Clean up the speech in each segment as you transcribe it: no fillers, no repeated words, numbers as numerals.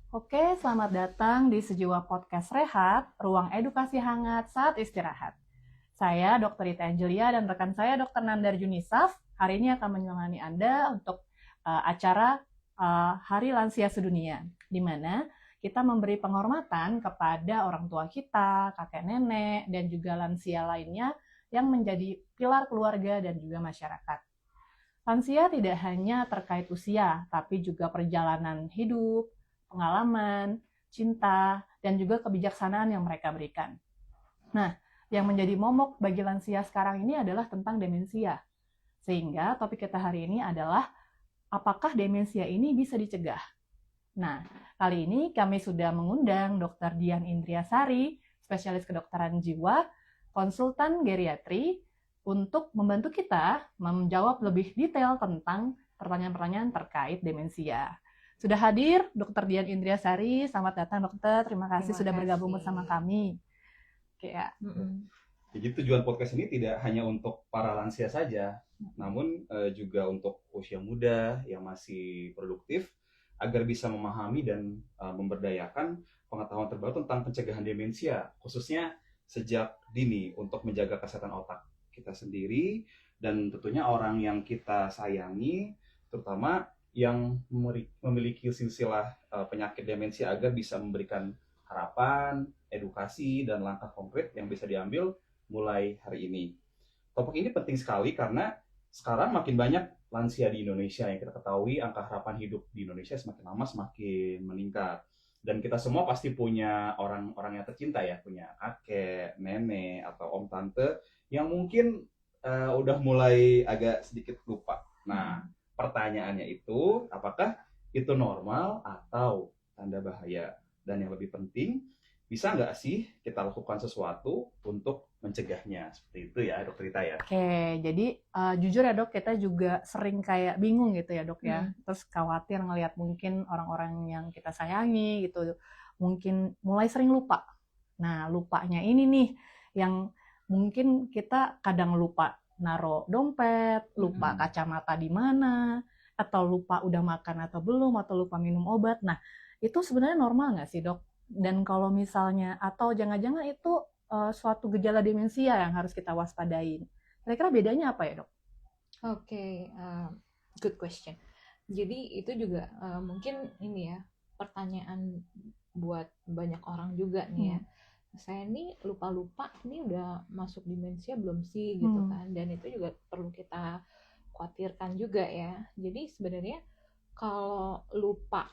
Oke, selamat datang di Sejiwa Podcast Rehat, ruang edukasi hangat saat istirahat. Saya Dr. Ita Angelia dan rekan saya Dr. Nandar Junisaf hari ini akan menemani Anda untuk acara Hari Lansia Sedunia, di mana kita memberi penghormatan kepada orang tua kita, kakek nenek, dan juga lansia lainnya yang menjadi pilar keluarga dan juga masyarakat. Lansia tidak hanya terkait usia, tapi juga perjalanan hidup, pengalaman, cinta, dan juga kebijaksanaan yang mereka berikan. Nah, yang menjadi momok bagi lansia sekarang ini adalah tentang demensia. Sehingga topik kita hari ini adalah apakah demensia ini bisa dicegah? Nah, kali ini kami sudah mengundang Dr. Dian Indriasari, spesialis kedokteran jiwa, konsultan geriatri, untuk membantu kita menjawab lebih detail tentang pertanyaan-pertanyaan terkait demensia. Sudah hadir Dr. Dian Indriasari, selamat datang dokter, terima kasih sudah bergabung bersama kami. Ya, jadi tujuan podcast ini tidak hanya untuk para lansia saja, namun juga untuk usia muda yang masih produktif, agar bisa memahami dan memberdayakan pengetahuan terbaru tentang pencegahan demensia, khususnya sejak dini untuk menjaga kesehatan otak kita sendiri dan tentunya orang yang kita sayangi, terutama yang memiliki silsilah penyakit demensia, agar bisa memberikan harapan, edukasi, dan langkah konkret yang bisa diambil mulai hari ini. Topik ini penting sekali karena sekarang makin banyak lansia di Indonesia. Yang kita ketahui angka harapan hidup di Indonesia semakin lama semakin meningkat. Dan kita semua pasti punya orang-orang yang tercinta ya, punya kakek, nenek, atau om tante yang mungkin udah mulai agak sedikit lupa. Nah, pertanyaannya itu, apakah itu normal atau tanda bahaya? Dan yang lebih penting, bisa nggak sih kita lakukan sesuatu untuk mencegahnya? Seperti itu ya, Dokter Rita ya. Oke, jadi jujur ya dok, kita juga sering kayak bingung gitu ya dok ya. Terus khawatir ngelihat mungkin orang-orang yang kita sayangi gitu, mungkin mulai sering lupa. Nah, lupanya ini nih yang mungkin kita kadang lupa naruh dompet, lupa kacamata di mana, atau lupa udah makan atau belum, atau lupa minum obat. Nah, itu sebenarnya normal nggak sih dok? Dan kalau misalnya, atau jangan-jangan itu suatu gejala demensia yang harus kita waspadain. Kira-kira bedanya apa ya dok? Oke, good question. Jadi itu juga mungkin ini ya pertanyaan buat banyak orang juga nih ya. Saya nih lupa-lupa, ini udah masuk demensia belum sih gitu kan? Dan itu juga perlu kita khawatirkan juga ya. Jadi sebenarnya kalau lupa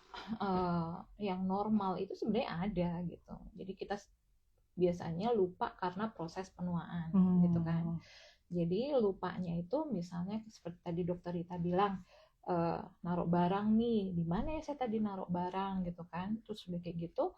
yang normal itu sebenarnya ada gitu. Jadi kita biasanya lupa karena proses penuaan gitu kan. Jadi lupanya itu misalnya seperti tadi dokter Rita bilang, naruh barang nih, di mana ya saya tadi naruh barang gitu kan. Terus udah kayak gitu,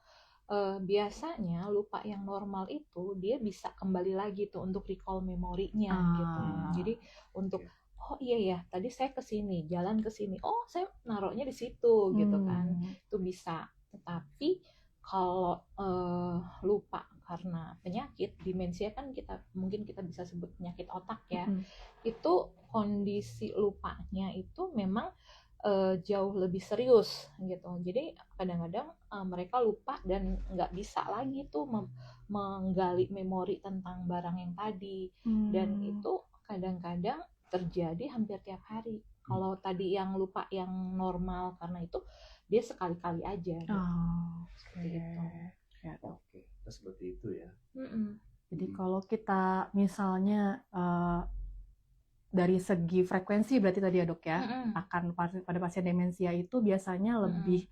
biasanya lupa yang normal itu dia bisa kembali lagi tuh untuk recall memorinya gitu. Jadi untuk oh iya ya tadi saya kesini, jalan ke sini, oh saya naruhnya di situ gitu kan. Itu bisa. Tetapi kalau lupa karena penyakit demensia kan mungkin kita bisa sebut penyakit otak ya. Itu kondisi lupanya itu memang jauh lebih serius gitu. Jadi kadang-kadang mereka lupa dan nggak bisa lagi tuh menggali memori tentang barang yang tadi. Dan itu kadang-kadang terjadi hampir tiap hari. Kalau tadi yang lupa yang normal karena itu dia sekali-kali aja gitu. Seperti itu. Ya, Oke, seperti itu ya. Jadi kalau kita misalnya dari segi frekuensi berarti tadi ya dok ya, akan pada pasien demensia itu biasanya lebih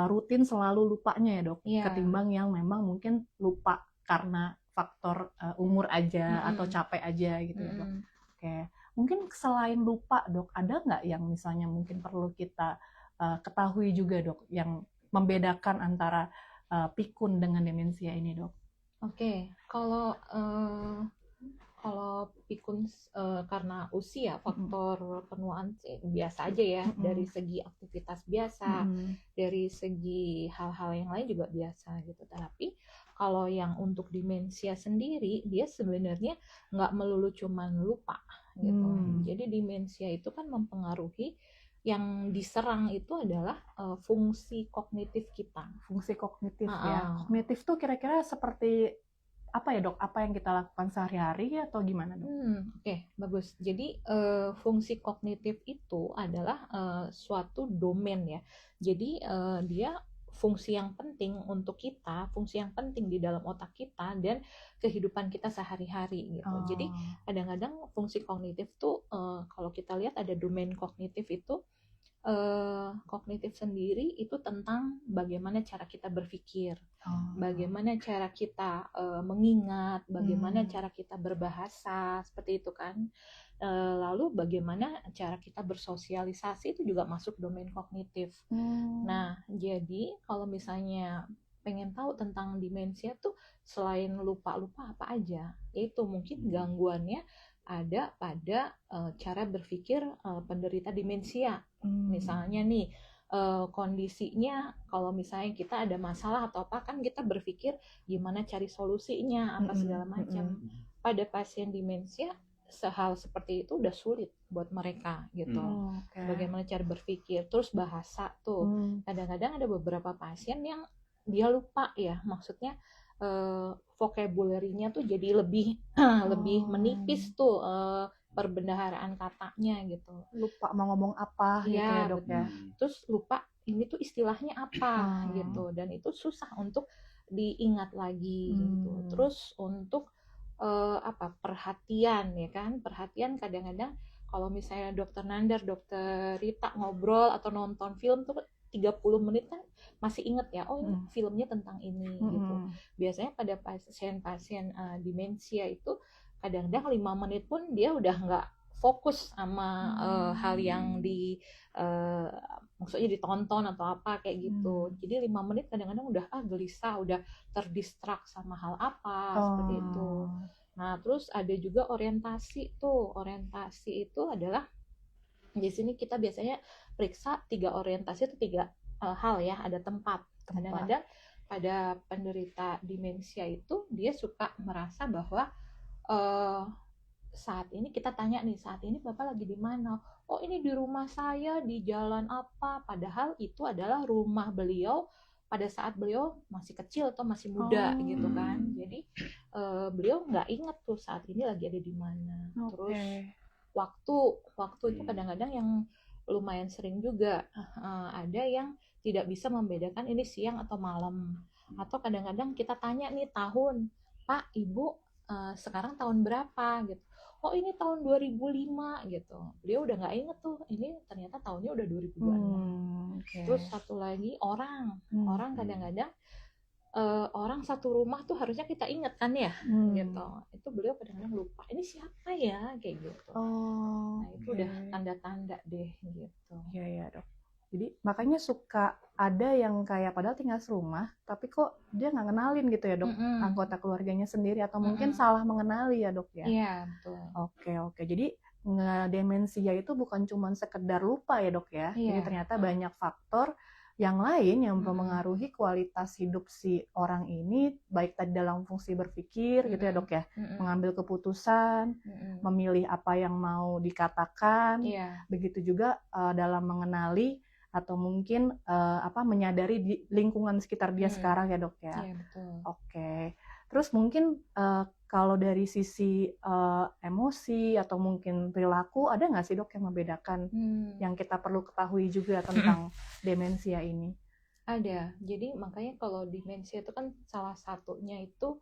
rutin selalu lupanya ya dok, ketimbang yang memang mungkin lupa karena faktor umur aja atau capek aja gitu ya dok. Oke, mungkin selain lupa dok, ada nggak yang misalnya mungkin perlu kita ketahui juga dok, yang membedakan antara pikun dengan demensia ini dok? Oke, kalau pikun karena usia faktor penuaan biasa aja ya, dari segi aktivitas biasa, dari segi hal-hal yang lain juga biasa gitu. Tapi kalau yang untuk demensia sendiri dia sebenarnya nggak melulu cuman lupa gitu. Jadi demensia itu kan mempengaruhi yang diserang itu adalah fungsi kognitif kita. Fungsi kognitif Ah, ya. ah. Kognitif tuh kira-kira seperti apa ya dok? Apa yang kita lakukan sehari-hari atau gimana dok? Oke, bagus. Jadi fungsi kognitif itu adalah suatu domain ya. Jadi dia fungsi yang penting untuk kita, fungsi yang penting di dalam otak kita dan kehidupan kita sehari-hari gitu. Jadi kadang-kadang fungsi kognitif tuh kalau kita lihat ada domain kognitif itu kognitif sendiri itu tentang bagaimana cara kita berpikir, bagaimana cara kita mengingat, bagaimana cara kita berbahasa, seperti itu kan. Lalu bagaimana cara kita bersosialisasi itu juga masuk domain kognitif. Nah, jadi kalau misalnya pengen tahu tentang demensia tuh selain lupa-lupa apa aja, yaitu mungkin gangguannya ada pada cara berpikir penderita demensia. Misalnya nih kondisinya kalau misalnya kita ada masalah atau apa kan kita berpikir gimana cari solusinya apa segala macam. Pada pasien demensia hal seperti itu udah sulit buat mereka gitu. Bagaimana cara berpikir, terus bahasa tuh. Kadang-kadang ada beberapa pasien yang dia lupa ya, maksudnya vocabulary-nya tuh jadi lebih lebih menipis tuh perbendaharaan katanya gitu. Lupa mau ngomong apa gitu ya dok ya. Terus lupa ini tuh istilahnya apa gitu, dan itu susah untuk diingat lagi gitu. Terus untuk perhatian ya kan, perhatian kadang-kadang kalau misalnya dokter Nandar, dokter Rita ngobrol atau nonton film tuh 30 menit kan masih inget ya, oh ini filmnya tentang ini gitu. Biasanya pada pasien-pasien demensia itu kadang-kadang 5 menit pun dia udah nggak fokus sama hal yang maksudnya ditonton atau apa kayak gitu. Jadi 5 menit kadang-kadang udah gelisah, udah terdistrak sama hal apa seperti itu. Nah, terus ada juga orientasi tuh. Orientasi itu adalah di sini kita biasanya periksa 3 orientasi itu 3 hal ya, ada tempat. Kadang-kadang pada penderita demensia itu dia suka merasa bahwa saat ini kita tanya nih, saat ini Bapak lagi di mana? Oh, ini di rumah saya di jalan apa? Padahal itu adalah rumah beliau pada saat beliau masih kecil atau masih muda gitu kan. Jadi beliau nggak ingat tuh saat ini lagi ada di mana. Terus waktu itu kadang-kadang yang lumayan sering juga ada yang tidak bisa membedakan ini siang atau malam. Atau kadang-kadang kita tanya nih tahun, Pak, Ibu sekarang tahun berapa gitu. Oh, ini tahun 2005 gitu. Beliau udah nggak inget tuh, ini ternyata tahunnya udah 2026. Terus satu lagi orang kadang-kadang orang satu rumah tuh harusnya kita inget kan ya, gitu. Itu beliau kadang-kadang lupa. Ini siapa ya, kayak gitu. Nah, itu udah tanda-tanda deh, gitu. Iya dok. Jadi makanya suka ada yang kayak padahal tinggal serumah, tapi kok dia nggak kenalin gitu ya dok, anggota keluarganya sendiri atau mungkin salah mengenali ya dok ya. Iya betul. Oke. Jadi demensia itu bukan cuma sekedar lupa ya dok ya. Jadi ternyata banyak faktor yang lain yang mempengaruhi kualitas hidup si orang ini, baik tadi dalam fungsi berpikir gitu ya dok ya, mengambil keputusan, memilih apa yang mau dikatakan, begitu juga dalam mengenali atau mungkin menyadari di lingkungan sekitar dia sekarang ya dok ya. Betul. Oke. Terus mungkin kalau dari sisi emosi atau mungkin perilaku, ada nggak sih dok yang membedakan yang kita perlu ketahui juga tentang demensia ini? Ada. Jadi makanya kalau demensia itu kan salah satunya itu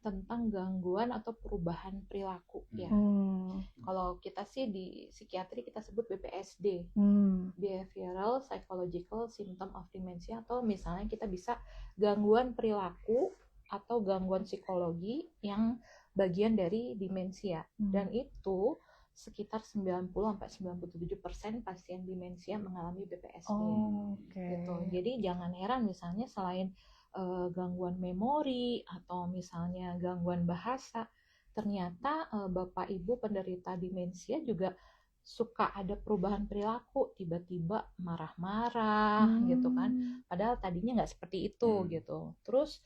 tentang gangguan atau perubahan perilaku ya. Kalau kita sih di psikiatri kita sebut BPSD, Behavioral Psychological Symptom of Dementia, atau misalnya kita bisa gangguan perilaku atau gangguan psikologi yang bagian dari demensia. Dan itu sekitar 90-97% pasien demensia mengalami BPSD. Gitu. Jadi jangan heran misalnya selain gangguan memori atau misalnya gangguan bahasa, ternyata Bapak Ibu penderita demensia juga suka ada perubahan perilaku, tiba-tiba marah-marah gitu kan, padahal tadinya nggak seperti itu gitu. Terus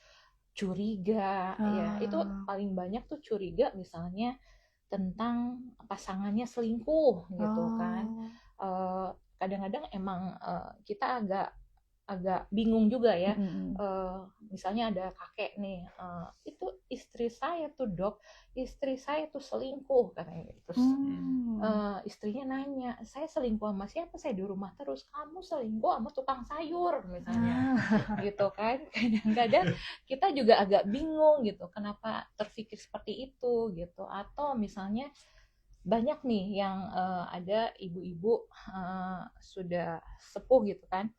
curiga, ya itu paling banyak tuh curiga misalnya tentang pasangannya selingkuh gitu kan, kadang-kadang emang kita agak bingung juga ya. Misalnya ada kakek nih, itu istri saya tuh dok, istri saya tuh selingkuh katanya. Terus istrinya nanya, saya selingkuh sama siapa, saya di rumah terus, kamu selingkuh sama tukang sayur misalnya. Gitu kan. Kadang-kadang kita juga agak bingung gitu, kenapa terpikir seperti itu gitu. Atau misalnya banyak nih yang ada ibu-ibu sudah sepuh gitu kan,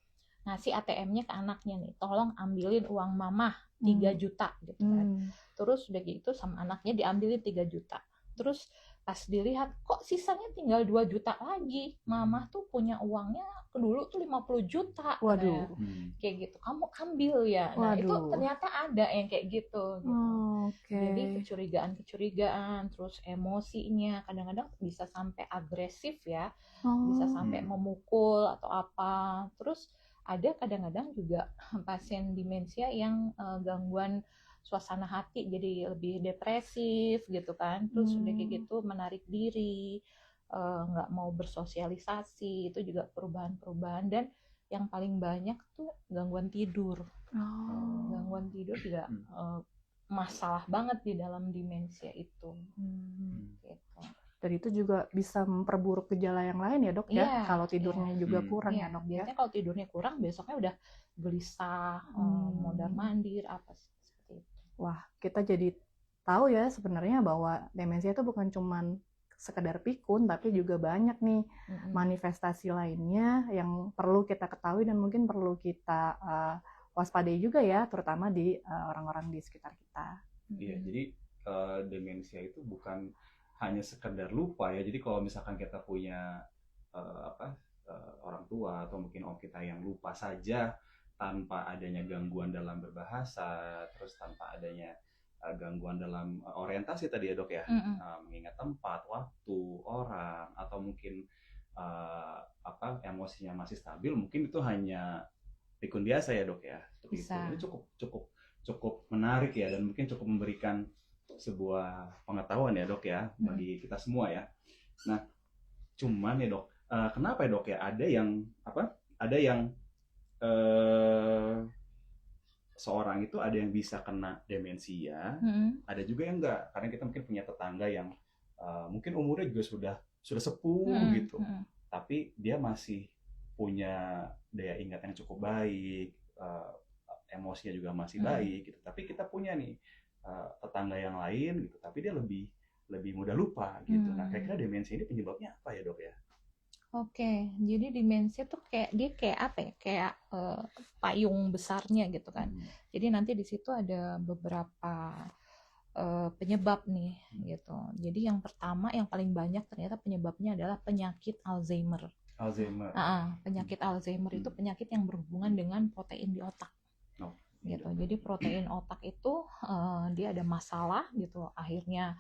ngasih ATM-nya ke anaknya nih, tolong ambilin uang mamah 3 juta gitu kan. Terus udah gitu sama anaknya diambilin 3 juta. Terus pas dilihat kok sisanya tinggal 2 juta lagi, mamah tuh punya uangnya dulu tuh 50 juta. Waduh. Kayak gitu, kamu ambil ya. Nah itu ternyata ada yang kayak gitu. Jadi kecurigaan, terus emosinya kadang-kadang bisa sampai agresif ya, bisa sampai memukul atau apa. Terus ada kadang-kadang juga pasien demensia yang gangguan suasana hati, jadi lebih depresif gitu kan. Terus udah kayak gitu menarik diri, nggak mau bersosialisasi, itu juga perubahan-perubahan. Dan yang paling banyak tuh gangguan tidur. Gangguan tidur juga masalah banget di dalam demensia itu. Gitu. Dan itu juga bisa memperburuk gejala yang lain ya dok ya, kalau tidurnya juga kurang ya dok ya. Biasanya kalau tidurnya kurang, besoknya udah gelisah, mondar-mandir apa seperti itu. Wah, kita jadi tahu ya sebenarnya bahwa demensia itu bukan cuman sekedar pikun, tapi juga banyak nih manifestasi lainnya yang perlu kita ketahui dan mungkin perlu kita waspadai juga ya, terutama di orang-orang di sekitar kita. Iya, jadi demensia itu bukan hanya sekedar lupa ya. Jadi kalau misalkan kita punya orang tua atau mungkin om kita yang lupa saja tanpa adanya gangguan dalam berbahasa, terus tanpa adanya gangguan dalam orientasi tadi ya dok ya, mengingat tempat, waktu, orang, atau mungkin emosinya masih stabil, mungkin itu hanya pikun biasa ya dok ya. Ini cukup menarik ya, dan mungkin cukup memberikan sebuah pengetahuan ya dok ya bagi kita semua ya. Nah, cuman ya dok, kenapa ya dok ya ada yang seorang itu ada yang bisa kena demensia, ada juga yang enggak, karena kita mungkin punya tetangga yang mungkin umurnya juga sudah sepuh gitu, tapi dia masih punya daya ingat yang cukup baik, emosinya juga masih baik gitu. Tapi kita punya nih tetangga yang lain gitu, tapi dia lebih mudah lupa gitu. Nah, kira-kira demensia ini penyebabnya apa ya dok ya? Oke, jadi demensia tuh kayak apa ya? Kayak payung besarnya gitu kan. Jadi nanti di situ ada beberapa penyebab nih gitu. Jadi yang pertama, yang paling banyak ternyata penyebabnya adalah penyakit Alzheimer. Penyakit Alzheimer itu penyakit yang berhubungan dengan protein di otak. Gitu. Jadi protein otak itu dia ada masalah gitu, akhirnya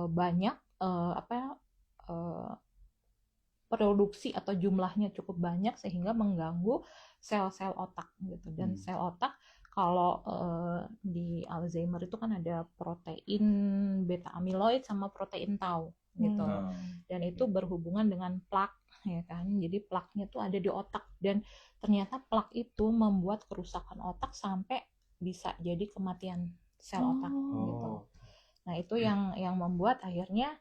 banyak produksi atau jumlahnya cukup banyak sehingga mengganggu sel-sel otak gitu. Dan sel otak kalau di Alzheimer itu kan ada protein beta amyloid sama protein tau gitu. Dan itu berhubungan dengan plak ya kan. Jadi plaknya tuh ada di otak, dan ternyata plak itu membuat kerusakan otak sampai bisa jadi kematian sel otak gitu. Nah, itu yang membuat akhirnya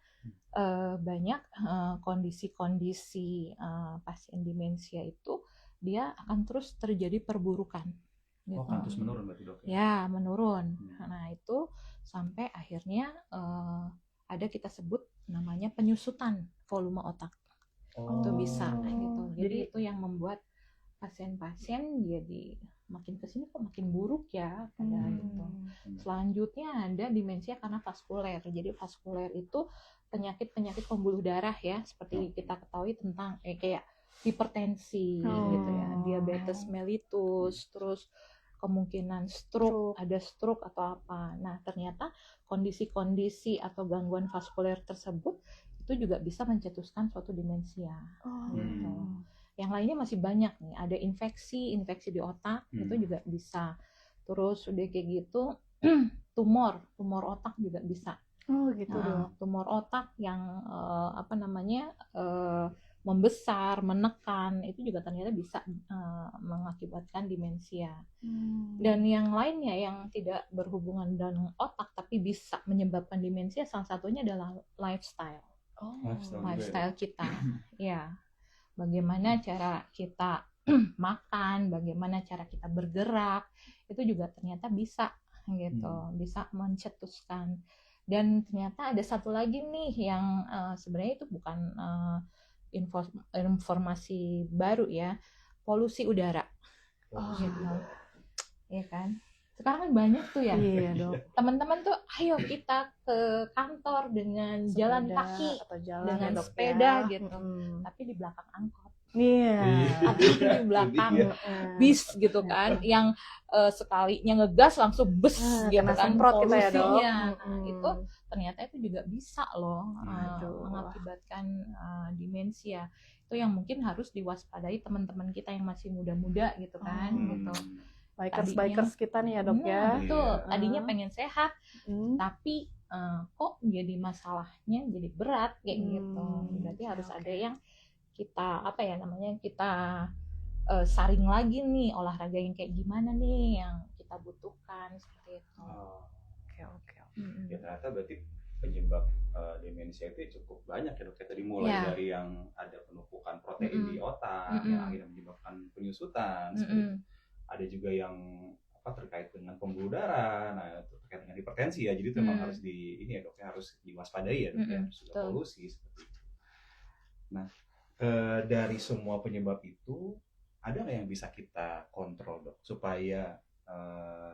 banyak kondisi-kondisi pasien demensia itu dia akan terus terjadi perburukan. Gitu. Akan terus menurun berarti dok? Ya, menurun. Nah, itu sampai akhirnya ada kita sebut namanya penyusutan volume otak. Itu bisa gitu. Jadi itu yang membuat pasien-pasien jadi makin kesini kok makin buruk ya gitu. Selanjutnya ada demensia karena vaskuler. Jadi vaskuler itu penyakit pembuluh darah ya, seperti kita ketahui tentang kayak hipertensi gitu ya, diabetes mellitus, terus kemungkinan stroke, ada stroke atau apa. Nah, ternyata kondisi-kondisi atau gangguan vaskuler tersebut itu juga bisa mencetuskan suatu demensia. Gitu. Yang lainnya masih banyak nih, ada infeksi di otak itu juga bisa. Terus udah kayak gitu tumor otak juga bisa. Gitu dong. Tumor otak yang membesar, menekan, itu juga ternyata bisa mengakibatkan demensia. Dan yang lainnya yang tidak berhubungan dengan otak tapi bisa menyebabkan demensia, salah satunya adalah lifestyle. Lifestyle kita. Ya. Bagaimana cara kita makan, bagaimana cara kita bergerak, itu juga ternyata bisa gitu, bisa mencetuskan. Dan ternyata ada satu lagi nih yang sebenarnya itu bukan informasi baru ya, polusi udara. Gitu. Ya kan? Sekarang kan banyak tuh ya. Iya, Dok. Teman-teman tuh ayo kita ke kantor dengan jalan kaki atau jalan dengan ya, Dok, sepeda ya. gitu. Tapi di belakang angkot. Iya. Atau di belakang bis gitu kan, yang sekalinya ngegas langsung bus gitu kena kan, semprot kita ya, Dok. polusinya. Nah, itu ternyata itu juga bisa loh mengakibatkan demensia. Itu yang mungkin harus diwaspadai teman-teman kita yang masih muda-muda gitu kan, gitu. Bikers kita nih ya, Dok ya. Betul. Tadinya pengen sehat, tapi kok jadi masalahnya jadi berat kayak gitu. Berarti harus ada yang kita kita saring lagi nih, olahraga yang kayak gimana nih yang kita butuhkan seperti itu. Oke. Ya ternyata berarti penyebab demensia itu cukup banyak ya, Dok. Tadi mulai dari yang ada penumpukan protein di otak yang akhirnya menyebabkan penyusutan, ada juga yang terkait dengan pembuluh darah, nah itu terkait dengan hipertensi ya. Jadi itu memang harus harus diwaspadai ya, Dok, ya, harus ada polusi seperti itu. Nah, dari semua penyebab itu ada nggak yang bisa kita kontrol, Dok, supaya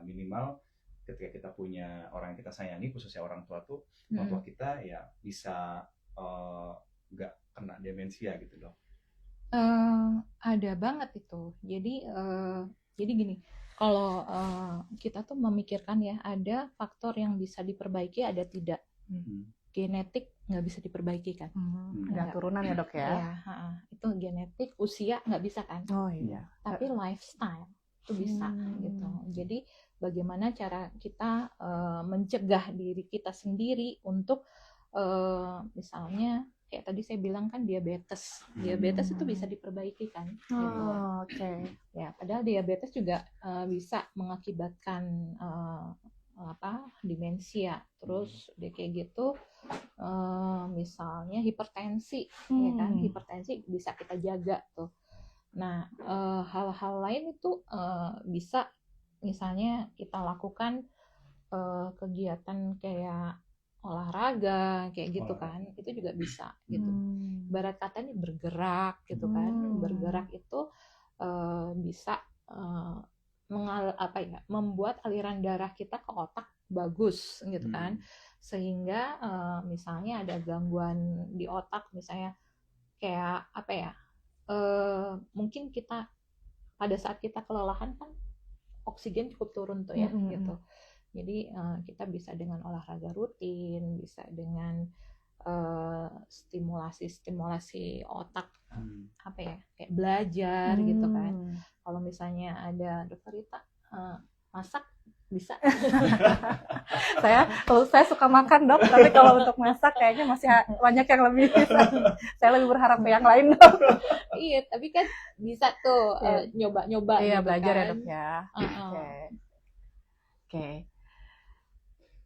minimal ketika kita punya orang yang kita sayangi, khususnya orang tua tuh, orang tua kita ya bisa nggak kena demensia gitu, Dok? Ada banget itu. Jadi gini, kalau kita tuh memikirkan ya, ada faktor yang bisa diperbaiki, ada tidak. Genetik nggak bisa diperbaiki kan? Nggak turunan ya, Dok ya? Iya, itu genetik, usia nggak bisa kan? Oh iya. Tapi lifestyle itu bisa gitu. Jadi bagaimana cara kita mencegah diri kita sendiri untuk misalnya kayak tadi saya bilang kan diabetes itu bisa diperbaiki kan. Gitu. Oke. Ya, padahal diabetes juga bisa mengakibatkan demensia. Terus dia kayak gitu, misalnya hipertensi, ya kan, hipertensi bisa kita jaga tuh. Nah, hal-hal lain itu bisa misalnya kita lakukan kegiatan kayak olahraga kayak gitu kan, itu juga bisa gitu. Ibarat kata nih bergerak gitu kan, bergerak itu bisa membuat aliran darah kita ke otak bagus gitu kan, sehingga misalnya ada gangguan di otak, misalnya kayak mungkin kita pada saat kita kelelahan kan oksigen cukup turun tuh ya gitu. Jadi kita bisa dengan olahraga rutin, bisa dengan stimulasi otak, kayak belajar gitu kan. Kalau misalnya ada Dokter Rita masak bisa. Saya suka makan, Dok, tapi kalau untuk masak kayaknya masih banyak yang lebih bisa. Saya lebih berharap ke yang lain, Dok. Iya, tapi kan bisa tuh nyoba-nyoba. Iya, gitu belajar kan. ya, Dok ya. Oke.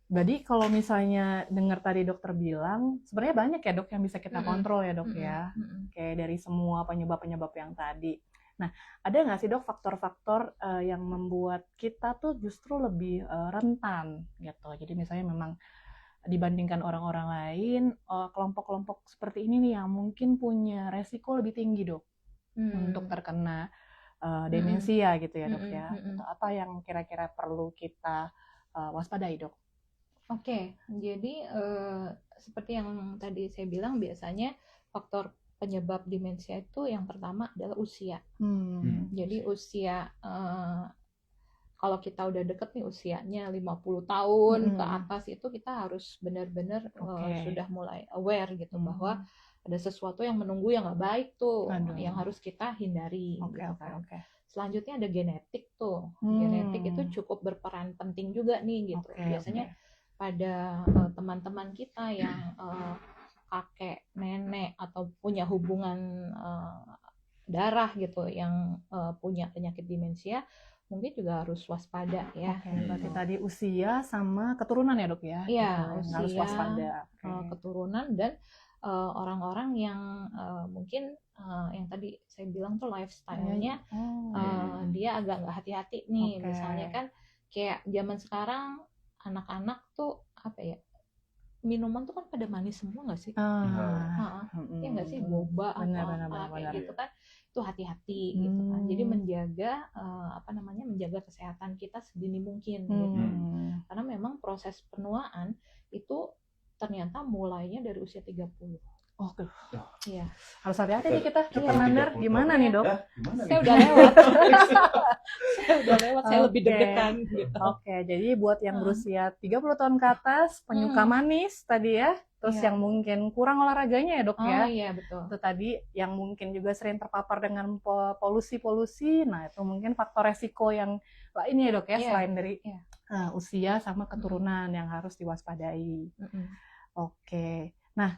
Jadi kalau misalnya dengar tadi dokter bilang, sebenarnya banyak ya, Dok, yang bisa kita kontrol ya, Dok ya. Kayak dari semua penyebab-penyebab yang tadi. Nah, ada nggak sih, Dok, faktor-faktor yang membuat kita tuh justru lebih rentan gitu. Jadi misalnya memang dibandingkan orang-orang lain, kelompok-kelompok seperti ini nih yang mungkin punya resiko lebih tinggi, Dok, untuk terkena demensia gitu ya, Dok ya. Atau apa yang kira-kira perlu kita waspadai, Dok? Oke, jadi seperti yang tadi saya bilang, biasanya faktor penyebab demensia itu yang pertama adalah usia. Jadi usia, kalau kita udah deket nih usianya 50 tahun ke atas, itu kita harus benar-benar sudah mulai aware gitu bahwa ada sesuatu yang menunggu yang nggak baik tuh, yang harus kita hindari. Gitu kan. Selanjutnya ada genetik tuh. Genetik itu cukup berperan penting juga nih gitu. Biasanya pada teman-teman kita yang kakek, nenek atau punya hubungan darah gitu yang punya penyakit demensia, mungkin juga harus waspada ya. Oke, berarti tadi usia sama keturunan ya dok ya? Iya, Yang harus usia, waspada. Oke. keturunan, dan orang-orang yang mungkin yang tadi saya bilang tuh lifestyle-nya Oh, dia agak nggak hati-hati nih. Oke. Misalnya kan kayak zaman sekarang anak-anak tuh apa ya, minuman tuh kan pada manis semua nggak sih? Ya nggak sih, boba atau Benar, apa kayak benar. gitu kan, itu hati-hati gitu kan. Jadi menjaga menjaga kesehatan kita sedini mungkin gitu. Karena memang proses penuaan itu ternyata mulainya dari usia 30. Oke, Iya. harus hati-hati nih kita. Iya. Dokter Nandar, gimana nih dok? Gimana Saya nih? udah lewat. Saya udah lewat, saya lebih Oke. deg-degan gitu. Oke, jadi buat yang berusia 30 tahun ke atas, penyuka manis tadi ya, terus Iya. yang mungkin kurang olahraganya ya dok ya, Iya betul. itu tadi yang mungkin juga sering terpapar dengan polusi-polusi, nah itu mungkin faktor resiko yang lainnya ya dok ya, Iya. selain dari Iya. usia sama keturunan yang harus diwaspadai. Mm-mm. Oke, nah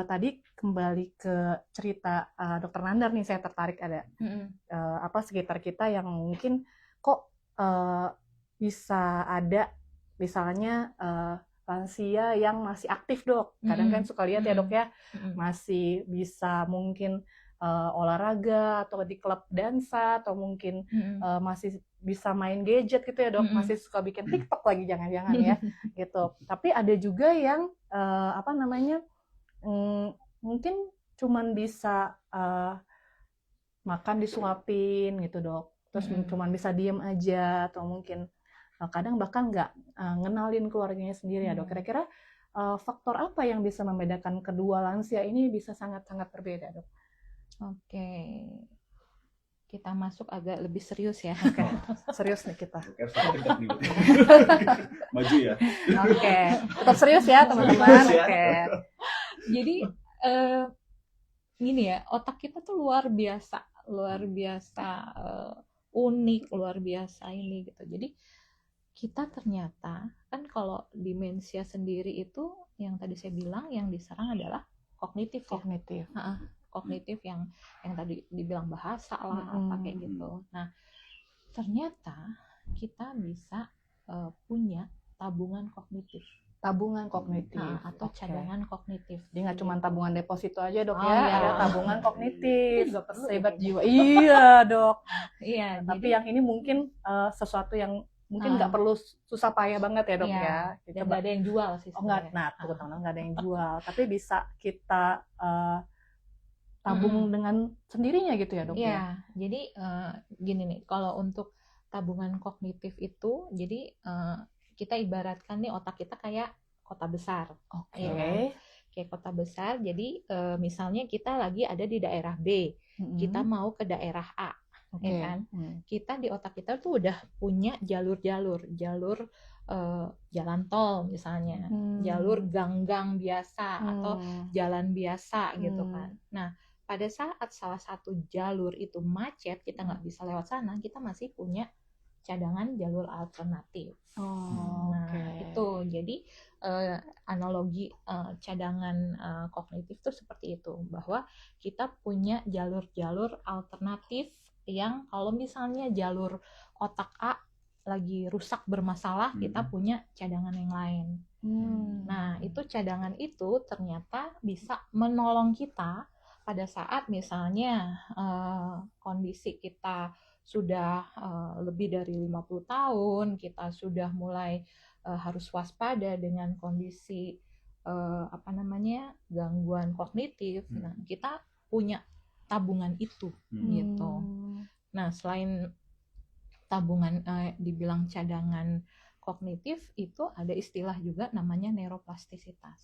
tadi kembali ke cerita dokter Nandar nih, saya tertarik ada Mm-mm. sekitar kita yang mungkin kok bisa ada misalnya lansia yang masih aktif dok, kadang kan suka lihat ya dok ya, masih bisa mungkin olahraga atau di klub dansa atau mungkin masih bisa main gadget gitu ya dok, masih suka bikin TikTok lagi jangan-jangan ya gitu. Tapi ada juga yang mungkin cuman bisa makan disuapin gitu dok, terus cuman bisa diem aja atau mungkin kadang bahkan nggak ngenalin keluarganya sendiri ya dok. Kira-kira faktor apa yang bisa membedakan kedua lansia ini bisa sangat-sangat berbeda dok? Oke, kita masuk agak lebih serius ya. Oke, serius nih kita. Maju ya. Oke, tetap serius ya teman-teman. Serius ya. Oke. Jadi gini ya, otak kita tuh luar biasa unik, luar biasa ini gitu. Jadi kita ternyata kan kalau demensia sendiri itu yang tadi saya bilang yang diserang adalah kognitif ya. Kognitif yang tadi dibilang bahasa lah apa kayak gitu. Nah, ternyata kita bisa punya tabungan kognitif. Atau cadangan kognitif. Jadi nggak cuma tabungan deposito aja dok Oh, ya, iya. ada tabungan kognitif. Itu juga perlu Sebat ya, jiwa. Iya dok. Iya. Tapi yang ini mungkin sesuatu yang mungkin nggak perlu susah payah banget ya dok ya. Dan nggak ada yang jual sih. Oh nggak, nah teman-teman nggak ada yang jual. Tapi bisa kita tabung dengan sendirinya gitu ya dok ya. Iya. Jadi gini nih, kalau untuk tabungan kognitif itu, jadi kita ibaratkan nih otak kita kayak kota besar. Oke. Ya kan? Kayak kota besar. Jadi misalnya kita lagi ada di daerah B, kita mau ke daerah A, ya kan? Kita di otak kita tuh udah punya jalur jalan tol misalnya, jalur gang-gang biasa atau jalan biasa gitu kan. Nah, pada saat salah satu jalur itu macet, kita nggak bisa lewat sana, kita masih punya cadangan jalur alternatif. Itu jadi analogi cadangan kognitif itu seperti itu, bahwa kita punya jalur-jalur alternatif yang kalau misalnya jalur otak A lagi rusak bermasalah, kita punya cadangan yang lain. Nah, itu cadangan itu ternyata bisa menolong kita pada saat misalnya kondisi kita sudah lebih dari 50 tahun, kita sudah mulai harus waspada dengan kondisi gangguan kognitif. Nah, kita punya tabungan itu gitu. Nah, selain tabungan dibilang cadangan kognitif, itu ada istilah juga namanya neuroplastisitas.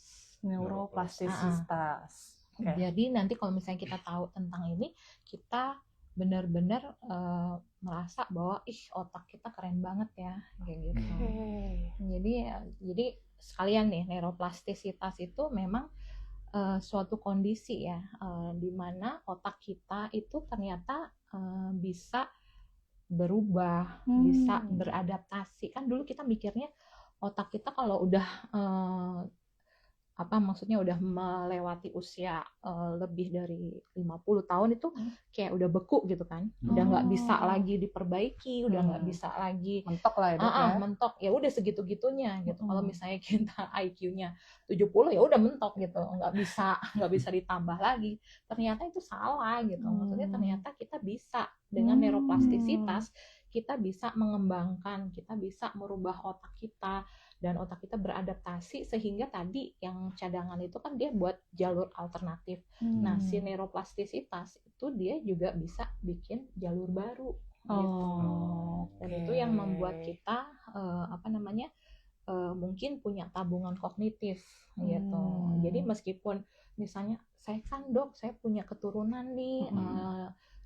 Okay. Jadi nanti kalau misalnya kita tahu tentang ini, kita benar-benar merasa bahwa otak kita keren banget ya kayak gitu. Jadi sekalian nih, neuroplastisitas itu memang suatu kondisi ya di mana otak kita itu ternyata bisa berubah, bisa beradaptasi. Kan dulu kita mikirnya otak kita kalau udah maksudnya udah melewati usia lebih dari 50 tahun itu kayak udah beku gitu kan, udah nggak bisa lagi diperbaiki, udah nggak bisa lagi mentok lah ya dok ya. mentok, ya udah segitu-gitunya gitu. Kalau misalnya kita IQ-nya 70 ya udah mentok gitu, nggak bisa ditambah lagi. Ternyata itu salah gitu, maksudnya ternyata kita bisa dengan neuroplastisitas, kita bisa mengembangkan, kita bisa merubah otak kita, dan otak kita beradaptasi sehingga tadi yang cadangan itu kan dia buat jalur alternatif. Nah, si neuroplastisitas itu dia juga bisa bikin jalur baru gitu. Dan itu yang membuat kita mungkin punya tabungan kognitif gitu. Jadi meskipun misalnya saya kan dok, saya punya keturunan nih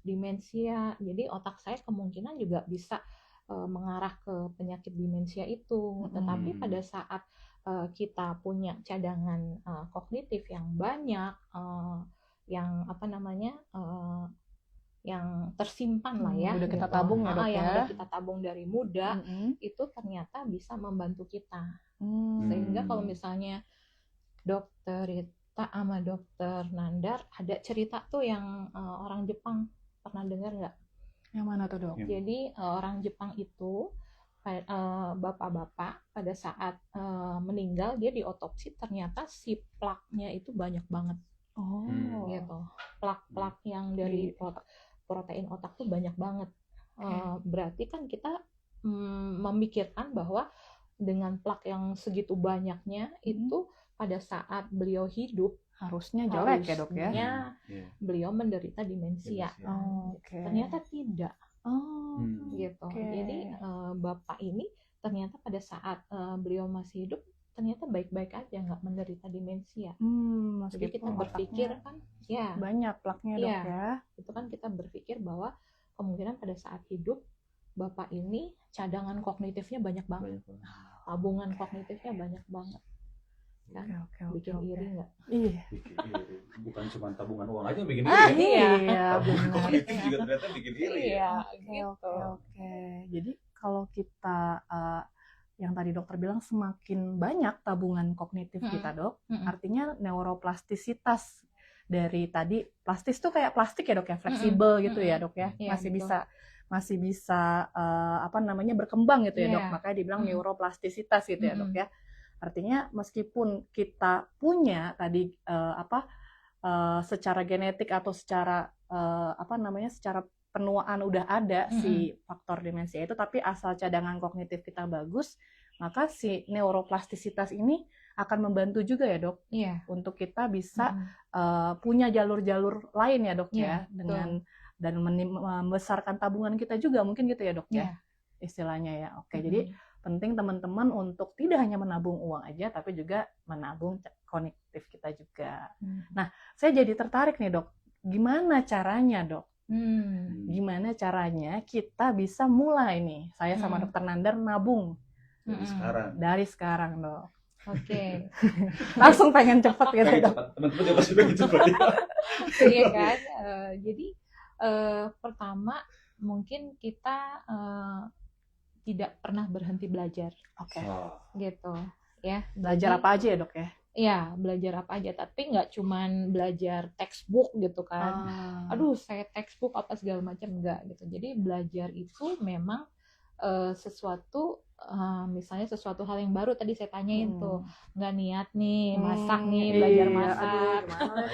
demensia, jadi otak saya kemungkinan juga bisa mengarah ke penyakit demensia itu. Tetapi pada saat kita punya cadangan kognitif yang banyak, yang yang tersimpan lah ya, udah kita gitu. tabung ya dok yang ya, udah kita tabung dari muda, itu ternyata bisa membantu kita. Sehingga kalau misalnya dokter Rita sama dokter Nandar ada cerita tuh yang orang Jepang, pernah dengar nggak? Yang mana tuh dok? Jadi orang Jepang itu bapak-bapak pada saat meninggal, dia diotopsi, ternyata si plaknya itu banyak banget. Gitu. Plak-plak yang dari protein otak tuh banyak banget. Berarti kan kita memikirkan bahwa dengan plak yang segitu banyaknya itu pada saat beliau hidup harusnya jelek ya dok ya, beliau menderita demensia. Ternyata tidak. Gitu. Jadi bapak ini ternyata pada saat beliau masih hidup ternyata baik-baik aja, nggak menderita demensia. Jadi kita berpikir kan, ya banyak plaknya dok ya. Itu kan kita berpikir bahwa kemungkinan pada saat hidup bapak ini cadangan kognitifnya banyak banget, tabungan kognitifnya banyak banget. Kan? Bikin iri nggak? Iya. Bukan cuma tabungan uang aja bikin iri. Iya. Tabungan kognitif juga ternyata bikin iri. Iya. Oke. Jadi kalau kita yang tadi dokter bilang semakin banyak tabungan kognitif kita dok, artinya neuroplastisitas dari tadi, plastis tuh kayak plastik ya dok ya, fleksibel gitu ya dok ya, masih bisa berkembang gitu ya dok, makanya dibilang neuroplastisitas gitu ya dok ya. Artinya meskipun kita punya tadi secara genetik atau secara secara penuaan udah ada si faktor demensia itu, tapi asal cadangan kognitif kita bagus, maka si neuroplastisitas ini akan membantu juga ya dok, untuk kita bisa punya jalur-jalur lain ya dok ya, dengan dan membesarkan tabungan kita juga mungkin gitu ya dok ya, istilahnya ya. Oke, jadi penting teman-teman untuk tidak hanya menabung uang aja, tapi juga menabung kognitif kita juga. Nah, saya jadi tertarik nih dok, gimana caranya dok? Gimana caranya kita bisa mulai nih, saya sama dokter Nandar nabung dari sekarang dok. Oke. Langsung pengen cepet gitu dok. Teman-teman juga pasti pengen cepet. Iya kan. Jadi pertama mungkin kita tidak pernah berhenti belajar. Oke. Gitu ya. Belajar apa aja ya dok ya? Iya, belajar apa aja, tapi nggak cuman belajar textbook gitu kan. Aduh, saya textbook apa segala macam, enggak gitu. Jadi belajar itu memang sesuatu, misalnya sesuatu hal yang baru tadi saya tanyain tuh, nggak niat nih masak nih, belajar masak.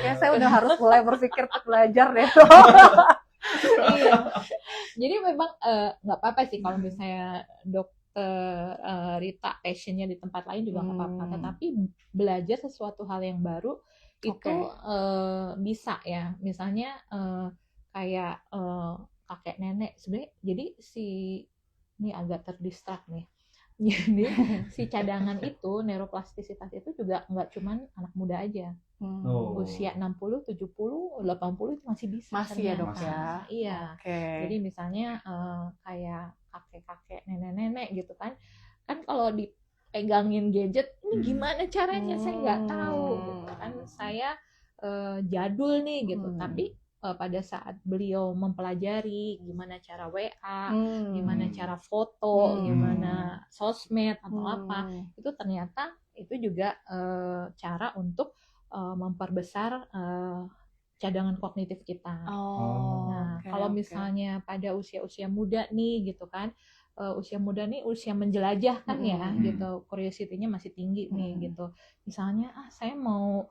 Kayak saya udah harus mulai berpikir belajar deh. Iya. Jadi memang nggak apa-apa sih kalau misalnya Rita passionnya di tempat lain juga nggak apa-apa, tetapi belajar sesuatu hal yang baru itu bisa ya, misalnya kayak kakek nenek sebenarnya. Jadi ini agak terdistrak nih. Jadi si cadangan itu, neuroplastisitas itu juga nggak cuman anak muda aja. Usia 60, 70, 80 itu masih bisa. Masih ya dok ya? Iya. Jadi misalnya kayak kakek-kakek, nenek-nenek gitu kan. Kan kalau dipegangin gadget, ini gimana caranya saya nggak tahu gitu kan. Saya jadul nih gitu. Tapi pada saat beliau mempelajari gimana cara WA, gimana cara foto, gimana sosmed atau apa, itu ternyata itu juga cara untuk memperbesar cadangan kognitif kita. Nah, kalau misalnya pada usia-usia muda nih gitu kan, usia muda nih usia menjelajah kan ya, gitu, curiosity-nya masih tinggi nih gitu. Misalnya saya mau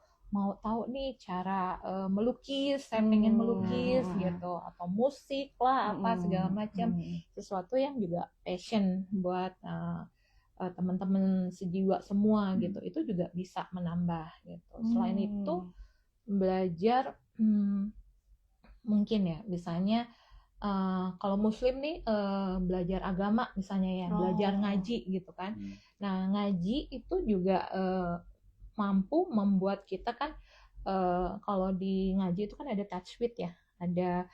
tahu nih cara melukis, saya pengen melukis gitu, atau musik lah apa segala macam, sesuatu yang juga passion buat teman-teman sejiwa semua gitu, itu juga bisa menambah gitu. Selain itu belajar mungkin ya, misalnya kalau muslim nih belajar agama misalnya ya, belajar ngaji gitu kan. Nah, ngaji itu juga mampu membuat kita kan, kalau di ngaji itu kan ada tajwid ya, ada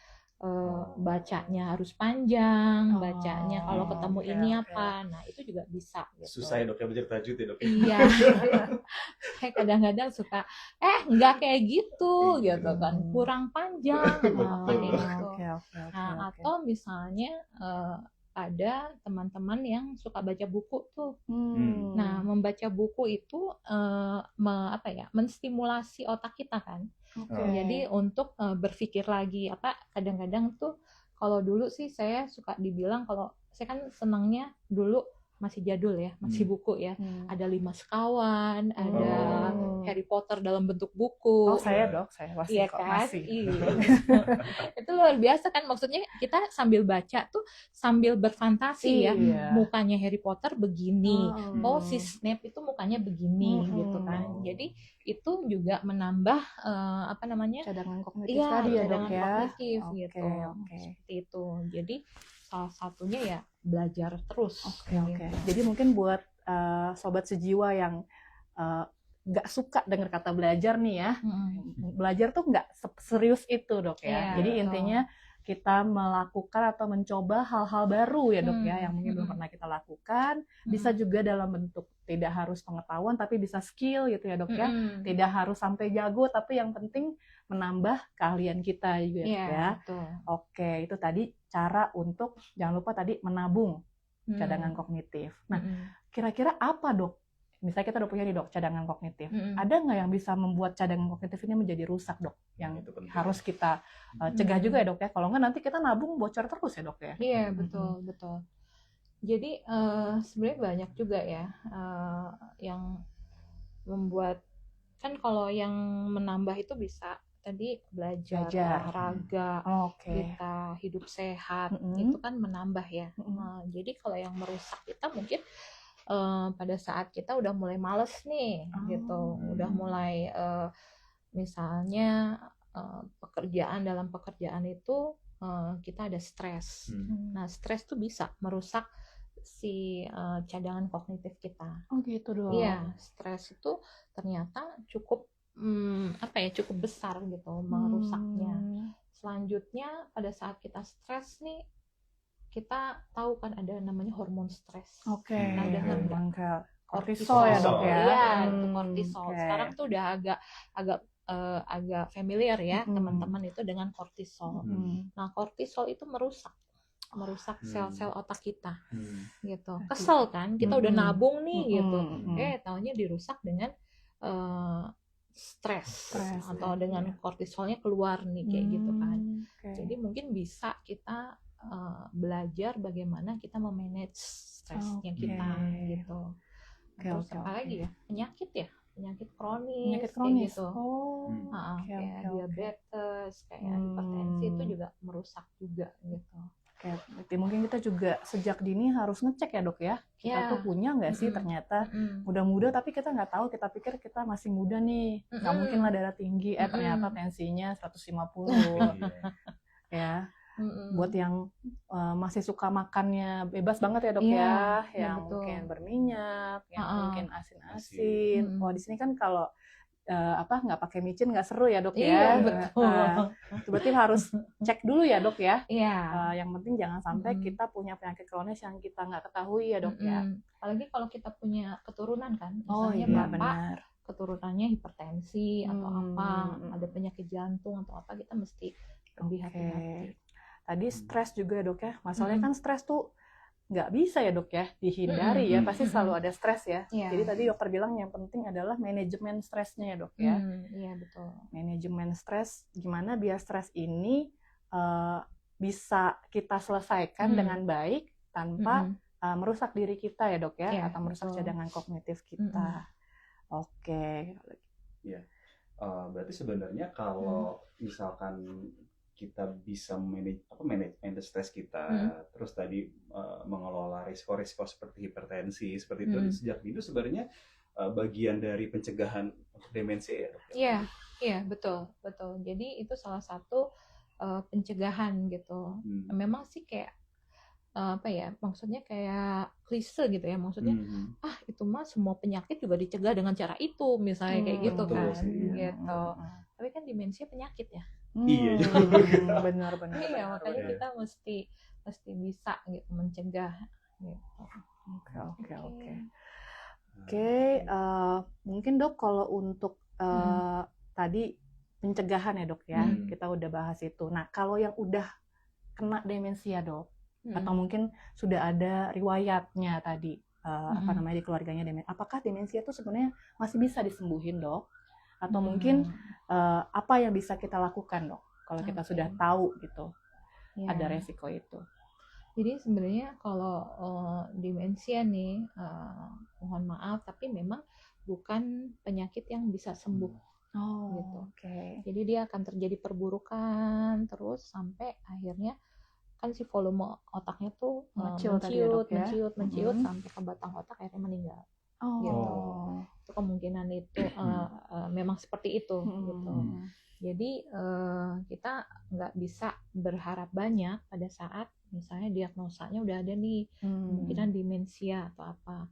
bacanya harus panjang, bacanya kalau ketemu ini apa, nah itu juga bisa gitu. Susah ya dok ya belajar tajwid ya dok? Iya. Saya kadang-kadang suka nggak kayak gitu gitu kan, kurang panjang atau apa gitu. Nah, atau misalnya ada teman-teman yang suka baca buku tuh. Nah, membaca buku itu menstimulasi otak kita kan. Jadi untuk berpikir lagi, kadang-kadang tuh kalau dulu sih saya suka dibilang, kalau saya kan senangnya dulu masih jadul ya, masih buku ya. Ada 5 sekawan, ada Harry Potter dalam bentuk buku. Saya dok, saya masih iya kok kan? masih. Iya. Itu luar biasa kan, maksudnya kita sambil baca tuh sambil berfantasi ya. Mukanya Harry Potter begini, si Snape itu mukanya begini gitu kan. Jadi itu juga menambah cadangan kognitif tadi ya dok ya. Kognitif gitu. Seperti itu. Jadi salah satunya ya belajar terus. Oke. Jadi mungkin buat sobat sejiwa yang nggak suka dengar kata belajar nih ya, belajar tuh nggak serius itu dok ya. Jadi intinya kita melakukan atau mencoba hal-hal baru ya dok ya, yang mungkin belum pernah kita lakukan. Bisa juga dalam bentuk tidak harus pengetahuan tapi bisa skill gitu ya dok ya. Tidak harus sampai jago tapi yang penting menambah keahlian kita juga ya. Oke, itu tadi cara untuk jangan lupa tadi menabung cadangan kognitif. Nah, kira-kira apa dok? Misalnya kita udah punya nih dok cadangan kognitif, ada nggak yang bisa membuat cadangan kognitif ini menjadi rusak dok? Yang harus kita cegah juga ya dok ya. Kalau nggak nanti kita nabung bocor terus ya dok ya. Iya betul. Jadi sebenarnya banyak juga ya yang membuat, kan kalau yang menambah itu bisa tadi belajar. Olahraga, kita hidup sehat, itu kan menambah ya. Jadi kalau yang merusak kita mungkin pada saat kita udah mulai males nih gitu, udah mulai misalnya dalam pekerjaan itu kita ada stres. Nah, stres tuh bisa merusak si cadangan kognitif kita. Gitu dong. Iya, stres itu ternyata cukup cukup besar gitu merusaknya. Selanjutnya pada saat kita stres nih, kita tahu kan ada namanya hormon stres. Nah, dengar nggak? Kortisol ya dok ya. Iya, itu kortisol. Sekarang tuh udah agak familiar ya teman-teman itu dengan kortisol. Nah, kortisol itu merusak sel-sel otak kita gitu. Kesel kan, kita udah nabung nih gitu. Taunya dirusak dengan stres atau dengan kortisolnya keluar nih kayak gitu kan. Jadi mungkin bisa kita belajar bagaimana kita memanage stresnya kita gitu. Terus apa lagi ya, penyakit kronis kayak gitu. Kayak diabetes, kayak hipertensi itu juga merusak juga gitu. Berarti mungkin kita juga sejak dini harus ngecek ya dok ya, kita tuh punya nggak sih ternyata muda-muda tapi kita nggak tahu, kita pikir kita masih muda nih, nggak mungkin lah darah tinggi, ternyata tensinya 150 ya. Buat yang masih suka makannya bebas banget ya dok ya, yang mungkin berminyak, yang mungkin asin-asin. Di sini kan kalau nggak pakai micin nggak seru ya dok ya. Betul. Berarti harus cek dulu ya dok ya. Iya. Yang penting jangan sampai kita punya penyakit kronis yang kita nggak ketahui ya dok ya. Apalagi kalau kita punya keturunan kan, misalnya bapak keturunannya hipertensi atau apa, ada penyakit jantung atau apa, kita mesti lebih hati-hati. Tadi stres juga ya dok ya. Masalahnya kan stres tuh nggak bisa ya dok ya dihindari ya, pasti selalu ada stres ya. Iya. Jadi tadi dokter bilang yang penting adalah manajemen stresnya ya dok ya. Iya betul. Manajemen stres, gimana biar stres ini bisa kita selesaikan dengan baik tanpa merusak diri kita ya dok ya, Iya, atau merusak betul. cadangan kognitif kita. Oke. Berarti sebenarnya kalau misalkan kita bisa manage stres kita, terus tadi mengelola risiko-risiko seperti hipertensi, seperti itu sejak dini sebenarnya bagian dari pencegahan demensia ya dok? Iya betul. Jadi itu salah satu pencegahan gitu. Memang sih kayak maksudnya kayak klise gitu ya, maksudnya itu mah semua penyakit juga dicegah dengan cara itu misalnya kayak gitu betul kan sih. gitu. Tapi kan demensia penyakit ya. Iya benar. Iya, makanya kita mesti bisa gitu mencegah gitu. Oke, mungkin dok kalau untuk tadi pencegahan ya dok ya, kita udah bahas itu. Nah kalau yang udah kena demensia dok, atau mungkin sudah ada riwayatnya tadi di keluarganya demensia, apakah demensia itu sebenarnya masih bisa disembuhin dok? Atau mungkin apa yang bisa kita lakukan dok kalau kita sudah tahu gitu ada resiko itu? Jadi sebenarnya kalau demensia nih, mohon maaf, tapi memang bukan penyakit yang bisa sembuh. Gitu. Jadi dia akan terjadi perburukan terus sampai akhirnya kan si volume otaknya tuh menciut sampai ke batang otak akhirnya meninggal. Gitu. Itu kemungkinan itu memang seperti itu gitu. Jadi kita nggak bisa berharap banyak pada saat misalnya diagnosanya udah ada nih kemungkinan demensia atau apa.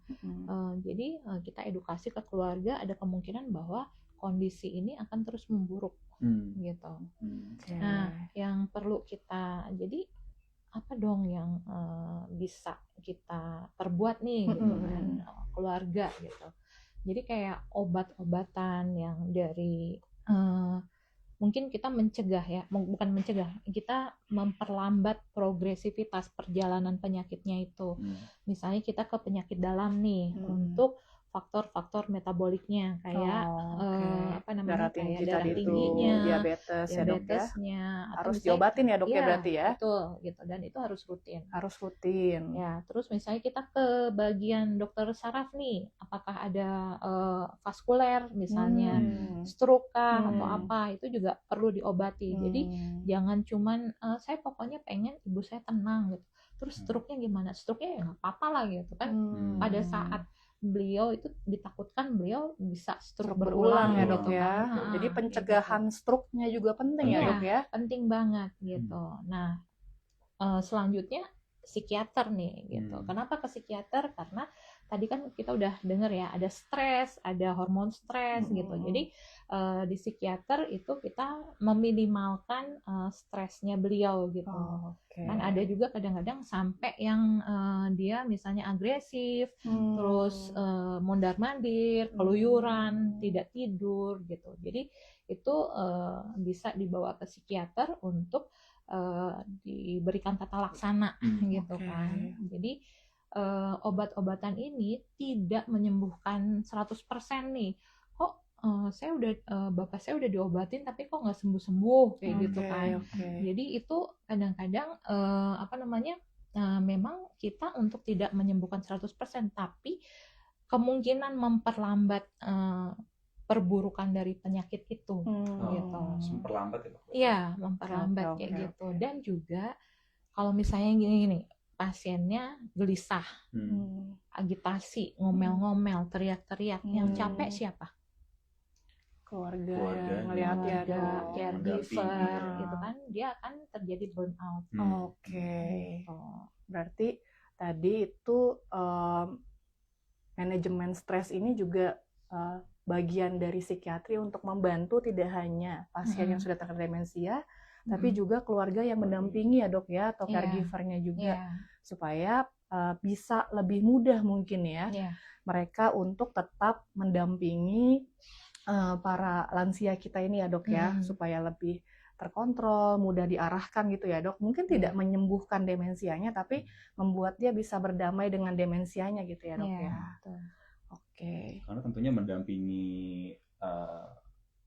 Jadi kita edukasi ke keluarga, ada kemungkinan bahwa kondisi ini akan terus memburuk gitu. Nah, yang perlu kita jadi apa dong yang bisa kita perbuat nih gitu kan keluarga gitu. Jadi kayak obat-obatan yang dari mungkin kita mencegah ya, bukan mencegah, kita memperlambat progresivitas perjalanan penyakitnya itu. Misalnya kita ke penyakit dalam nih untuk faktor-faktor metaboliknya kayak darah tingginya, diabetesnya harus diobatin ya dok ya berarti ya. Betul gitu, dan itu harus rutin. Ya, terus misalnya kita ke bagian dokter saraf nih, apakah ada vaskuler misalnya, stroke kah atau apa, itu juga perlu diobati. Jadi jangan cuman saya pokoknya pengen ibu saya tenang gitu. Terus stroke-nya gimana? Stroke-nya ya nggak apa-apa lah gitu kan. Pada saat beliau itu ditakutkan beliau bisa stroke berulang ya dok ya. Jadi pencegahan stroke-nya juga penting ya dok ya. Penting banget gitu. Nah selanjutnya psikiater nih gitu. Kenapa ke psikiater? Karena tadi kan kita udah dengar ya ada stres, ada hormon stres gitu. Jadi di psikiater itu kita meminimalkan stresnya beliau gitu. Kan ada juga kadang-kadang sampai yang dia misalnya agresif, terus mondar-mandir, keluyuran, tidak tidur gitu. Jadi itu bisa dibawa ke psikiater untuk diberikan tata laksana gitu kan. Jadi obat-obatan ini tidak menyembuhkan 100% nih. Kok bapak saya udah diobatin tapi kok nggak sembuh-sembuh kayak gitu kan. Jadi itu kadang-kadang memang kita untuk tidak menyembuhkan 100% tapi kemungkinan memperlambat perburukan dari penyakit itu gitu. Memperlambat ya dok? Iya, memperlambat kayak gitu. Dan juga kalau misalnya gini, pasiennya gelisah, agitasi, ngomel-ngomel, teriak-teriak, yang capek siapa? Keluarga yang ngelihat ya, caregiver gitu kan, dia akan terjadi burnout. Gitu. Berarti tadi itu manajemen stres ini juga bagian dari psikiatri untuk membantu tidak hanya pasien yang sudah terkena demensia, tapi juga keluarga yang mendampingi ya dok ya, atau caregivernya juga, supaya bisa lebih mudah mungkin ya mereka untuk tetap mendampingi para lansia kita ini ya dok ya, supaya lebih terkontrol, mudah diarahkan gitu ya dok. Mungkin tidak menyembuhkan demensianya, tapi membuat dia bisa berdamai dengan demensianya gitu ya dok ya. Betul. Oke. Karena tentunya mendampingi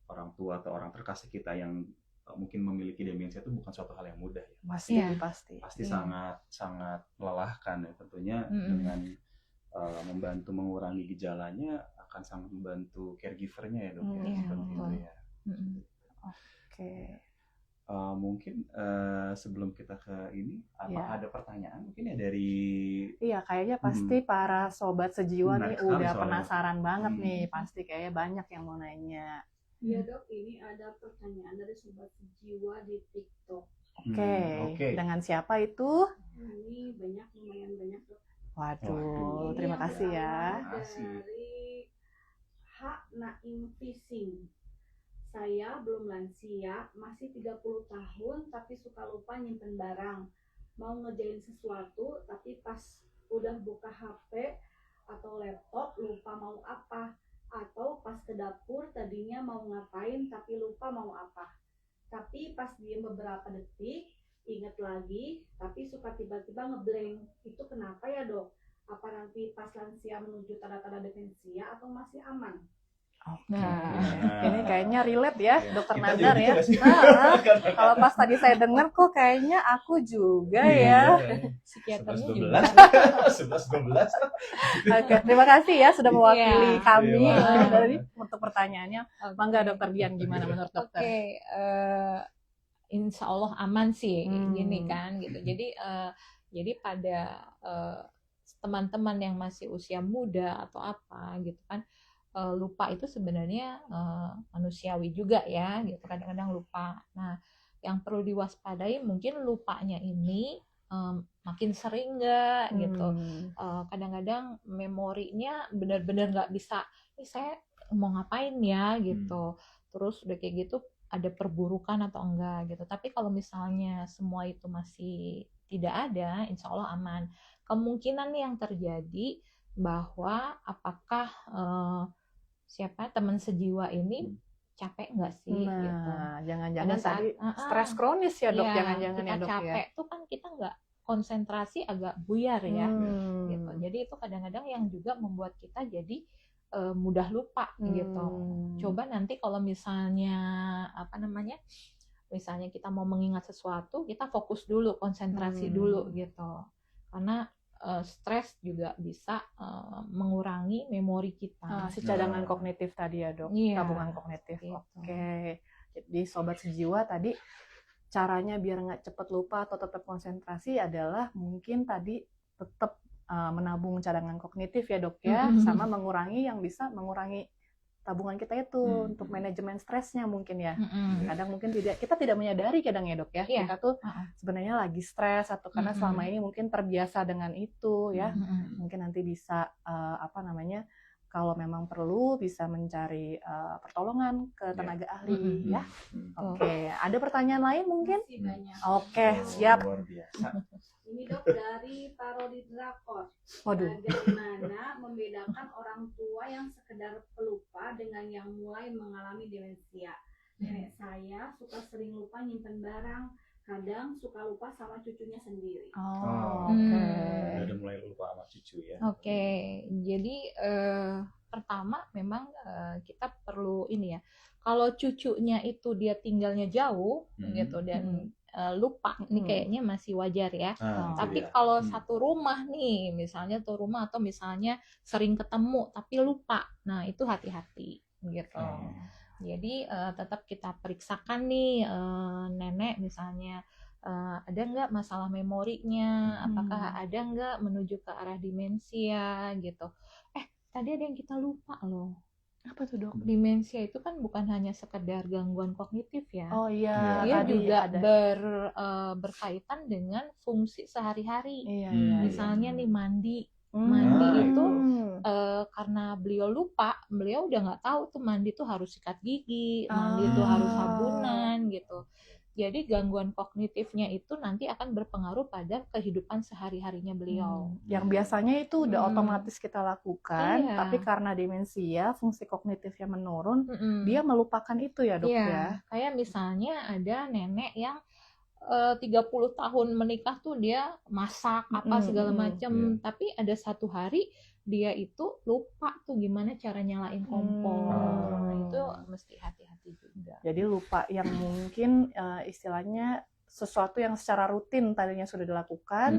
orang tua atau orang terkasih kita yang mungkin memiliki demensia itu bukan suatu hal yang mudah ya. Pasti sangat melelahkan ya tentunya. Dengan membantu mengurangi gejalanya akan sangat membantu caregivernya ya dok ya, seperti itu ya. Oke. Mungkin sebelum kita ke ini ada pertanyaan mungkin ya dari kayaknya pasti para sobat sejiwa nih udah penasaran banget nih, pasti kayaknya banyak yang mau nanya. Iya dok, ini ada pertanyaan dari sobat sejiwa di TikTok. Oke. Dengan siapa itu? Ini lumayan banyak dok. Waduh, terima kasih ya. Dari H. Naim Fishing. Saya belum lansia, masih 30 tahun, tapi suka lupa nyimpen barang. Mau ngerjain sesuatu, tapi pas udah buka HP atau laptop, lupa mau apa. Atau pas ke dapur, tadinya mau ngapain, tapi lupa mau apa. Tapi pas diem beberapa detik, inget lagi, tapi suka tiba-tiba ngeblank. Itu kenapa ya dok? Apa nanti pas lansia menuju tanda-tanda demensia atau masih aman? Ini kayaknya relate ya, dokter Nandar ya. Gitu Kalau pas tadi saya dengar kok kayaknya aku juga ya. Psikiaternya juga. 11-12. Oke, terima kasih ya sudah mewakili kami untuk pertanyaannya. Mangga dokter Dian, gimana menurut dokter? Oke, insya Allah aman sih, gini kan gitu. Jadi pada teman-teman yang masih usia muda atau apa gitu kan, lupa itu sebenarnya manusiawi juga ya gitu, kadang-kadang lupa. Nah, yang perlu diwaspadai mungkin lupanya ini makin sering nggak gitu. Kadang-kadang memorinya benar-benar nggak bisa, ini saya mau ngapain ya gitu. Terus udah kayak gitu ada perburukan atau enggak gitu. Tapi kalau misalnya semua itu masih tidak ada, insya Allah aman. Kemungkinan yang terjadi bahwa apakah teman sejiwa ini capek nggak sih gitu. Jangan-jangan tadi stres kronis ya dok, jangan-jangan ya dok ya. Capek tuh kan kita nggak konsentrasi, agak buyar ya gitu. Jadi itu kadang-kadang yang juga membuat kita jadi mudah lupa gitu. Coba nanti kalau misalnya misalnya kita mau mengingat sesuatu, kita fokus dulu, konsentrasi dulu gitu. Karena stres juga bisa mengurangi memori kita. Si cadangan kognitif tadi ya dok, tabungan kognitif. Gitu. Oke. Jadi sobat sejiwa tadi caranya biar nggak cepet lupa atau tetap konsentrasi adalah mungkin tadi tetap menabung cadangan kognitif ya dok ya, sama mengurangi yang bisa mengurangi tabungan kita itu untuk manajemen stresnya mungkin ya. Kadang mungkin kita tidak menyadari kadang ya dok ya, kita tuh sebenarnya lagi stres atau karena selama ini mungkin terbiasa dengan itu ya. Mungkin nanti bisa kalau memang perlu bisa mencari pertolongan ke tenaga ahli ya. Oke, ada pertanyaan lain mungkin? Oke, siap. Luar biasa. Ini dok dari Parodi Drakor. Bagaimana membedakan orang tua yang sekedar pelupa dengan yang mulai mengalami demensia? Nenek saya suka sering lupa nyimpen barang, kadang suka lupa sama cucunya sendiri. Udah mulai lupa sama cucu ya. Oke, jadi pertama memang kita perlu ini ya. Kalau cucunya itu dia tinggalnya jauh gitu dan lupa, ini kayaknya masih wajar ya. Tapi kalau satu rumah nih, misalnya tuh rumah atau misalnya sering ketemu tapi lupa, nah itu hati-hati gitu. Jadi tetap kita periksakan nih nenek misalnya ada nggak masalah memorinya, apakah ada nggak menuju ke arah demensia gitu. Tadi ada yang kita lupa loh. Apa tuh dok? Demensia itu kan bukan hanya sekedar gangguan kognitif ya. Oh iya. Dia juga berkaitan dengan fungsi sehari-hari. Misalnya nih mandi itu karena beliau lupa, beliau udah nggak tahu tuh mandi tuh harus sikat gigi, mandi tuh harus sabunan gitu. Jadi gangguan kognitifnya itu nanti akan berpengaruh pada kehidupan sehari-harinya beliau. Yang biasanya itu udah Hmm. otomatis kita lakukan, Iya. tapi karena demensia, fungsi kognitifnya menurun, Mm-mm. dia melupakan itu ya dok Iya, ya. kayak misalnya ada nenek yang 30 tahun menikah tuh dia masak apa segala macam, tapi ada satu hari dia itu lupa tuh gimana cara nyalain kompor. Nah, itu mesti hati-hati juga. Jadi lupa yang mungkin istilahnya sesuatu yang secara rutin tadinya sudah dilakukan,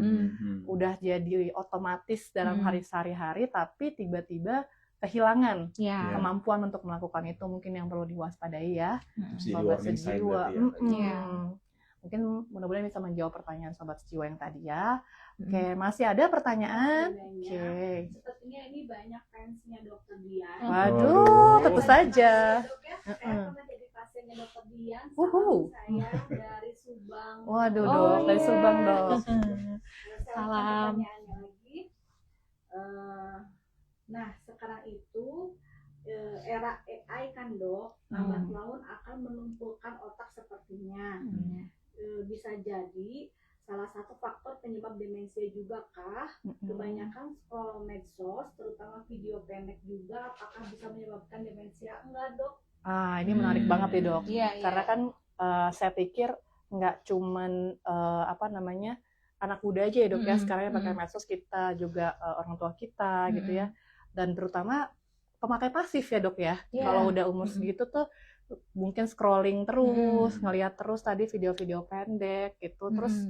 udah jadi otomatis dalam hari sehari-hari, tapi tiba-tiba kehilangan Ya. kemampuan untuk melakukan itu, mungkin yang perlu diwaspadai ya, Jadi sobat warning sign sejiwa. berarti ya. Iya. Mungkin mudah-mudahan bisa menjawab pertanyaan sobat sejiwa yang tadi ya. Oke, masih ada pertanyaan? Oke. Sepertinya ini banyak fansnya Dokter Dian. Waduh, tentu saja. Dok ya, saya pernah jadi pasiennya Dokter Dian. Wuhu. Saya dari Subang. Waduh, Oh, dok, dari iya. Subang dok. Salam. Pertanyaannya lagi. Nah, sekarang itu era AI kan dok, lambat laun akan menumpukan otak sepertinya. Bisa jadi salah satu faktor penyebab demensia juga kah? Kebanyakan scroll medsos, terutama video pendek juga, apakah bisa menyebabkan demensia? Enggak dok. Ah, ini menarik banget ya dok. Iya, Karena kan saya pikir nggak cuman anak muda aja ya dok ya, sekarang yang pakai medsos, kita juga orang tua kita gitu ya, dan terutama pemakai pasif ya dok ya. Kalau udah umur segitu tuh mungkin scrolling terus, ngelihat terus tadi video-video pendek gitu. Terus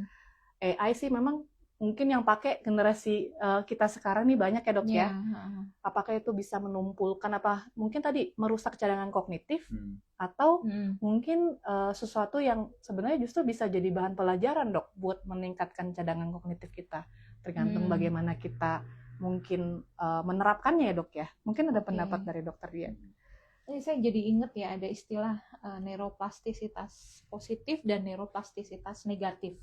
AI sih memang mungkin yang pakai generasi kita sekarang nih banyak ya dok ya. Apakah itu bisa menumpulkan apa mungkin tadi merusak cadangan kognitif, atau mungkin sesuatu yang sebenarnya justru bisa jadi bahan pelajaran dok buat meningkatkan cadangan kognitif kita, tergantung bagaimana kita mungkin menerapkannya ya dok ya. Mungkin ada pendapat dari dokter Dian. Ini saya jadi inget ya, ada istilah neuroplastisitas positif dan neuroplastisitas negatif.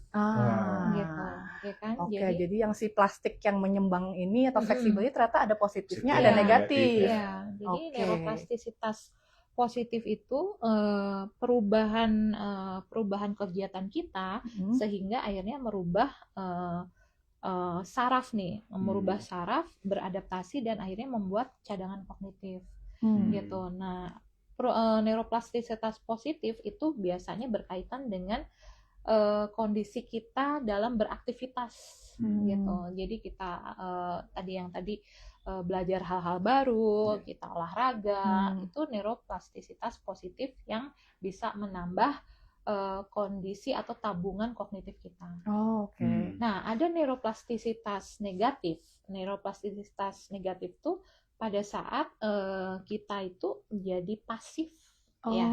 Gitu, ya kan? Oke, jadi yang si plastik yang menyembang ini atau fleksibel ini ternyata ada positifnya, ada Iya, negatif. Iya, jadi neuroplastisitas positif itu perubahan kegiatan kita sehingga akhirnya merubah saraf nih, merubah saraf, beradaptasi dan akhirnya membuat cadangan kognitif. Gitu. Nah, neuroplastisitas positif itu biasanya berkaitan dengan kondisi kita dalam beraktivitas gitu. Jadi kita tadi belajar hal-hal baru, kita olahraga, itu neuroplastisitas positif yang bisa menambah kondisi atau tabungan kognitif kita. Nah, ada neuroplastisitas negatif. Neuroplastisitas negatif tuh pada saat kita itu jadi pasif, ya,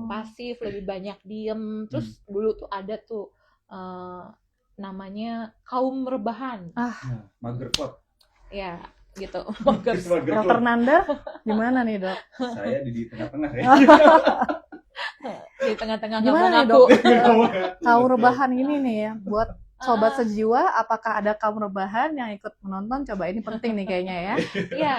pasif, lebih banyak diem. Terus dulu tuh ada tuh namanya kaum rebahan. Magerclub. Ya, gitu. Dokter Nanda, gimana nih dok? Saya di tengah-tengah ya. Di tengah-tengah Gimana nih ngaku. dok? Kaum rebahan ini nih ya, buat sobat sejiwa, apakah ada kaum rebahan yang ikut menonton? Coba, ini penting nih kayaknya ya. Iya,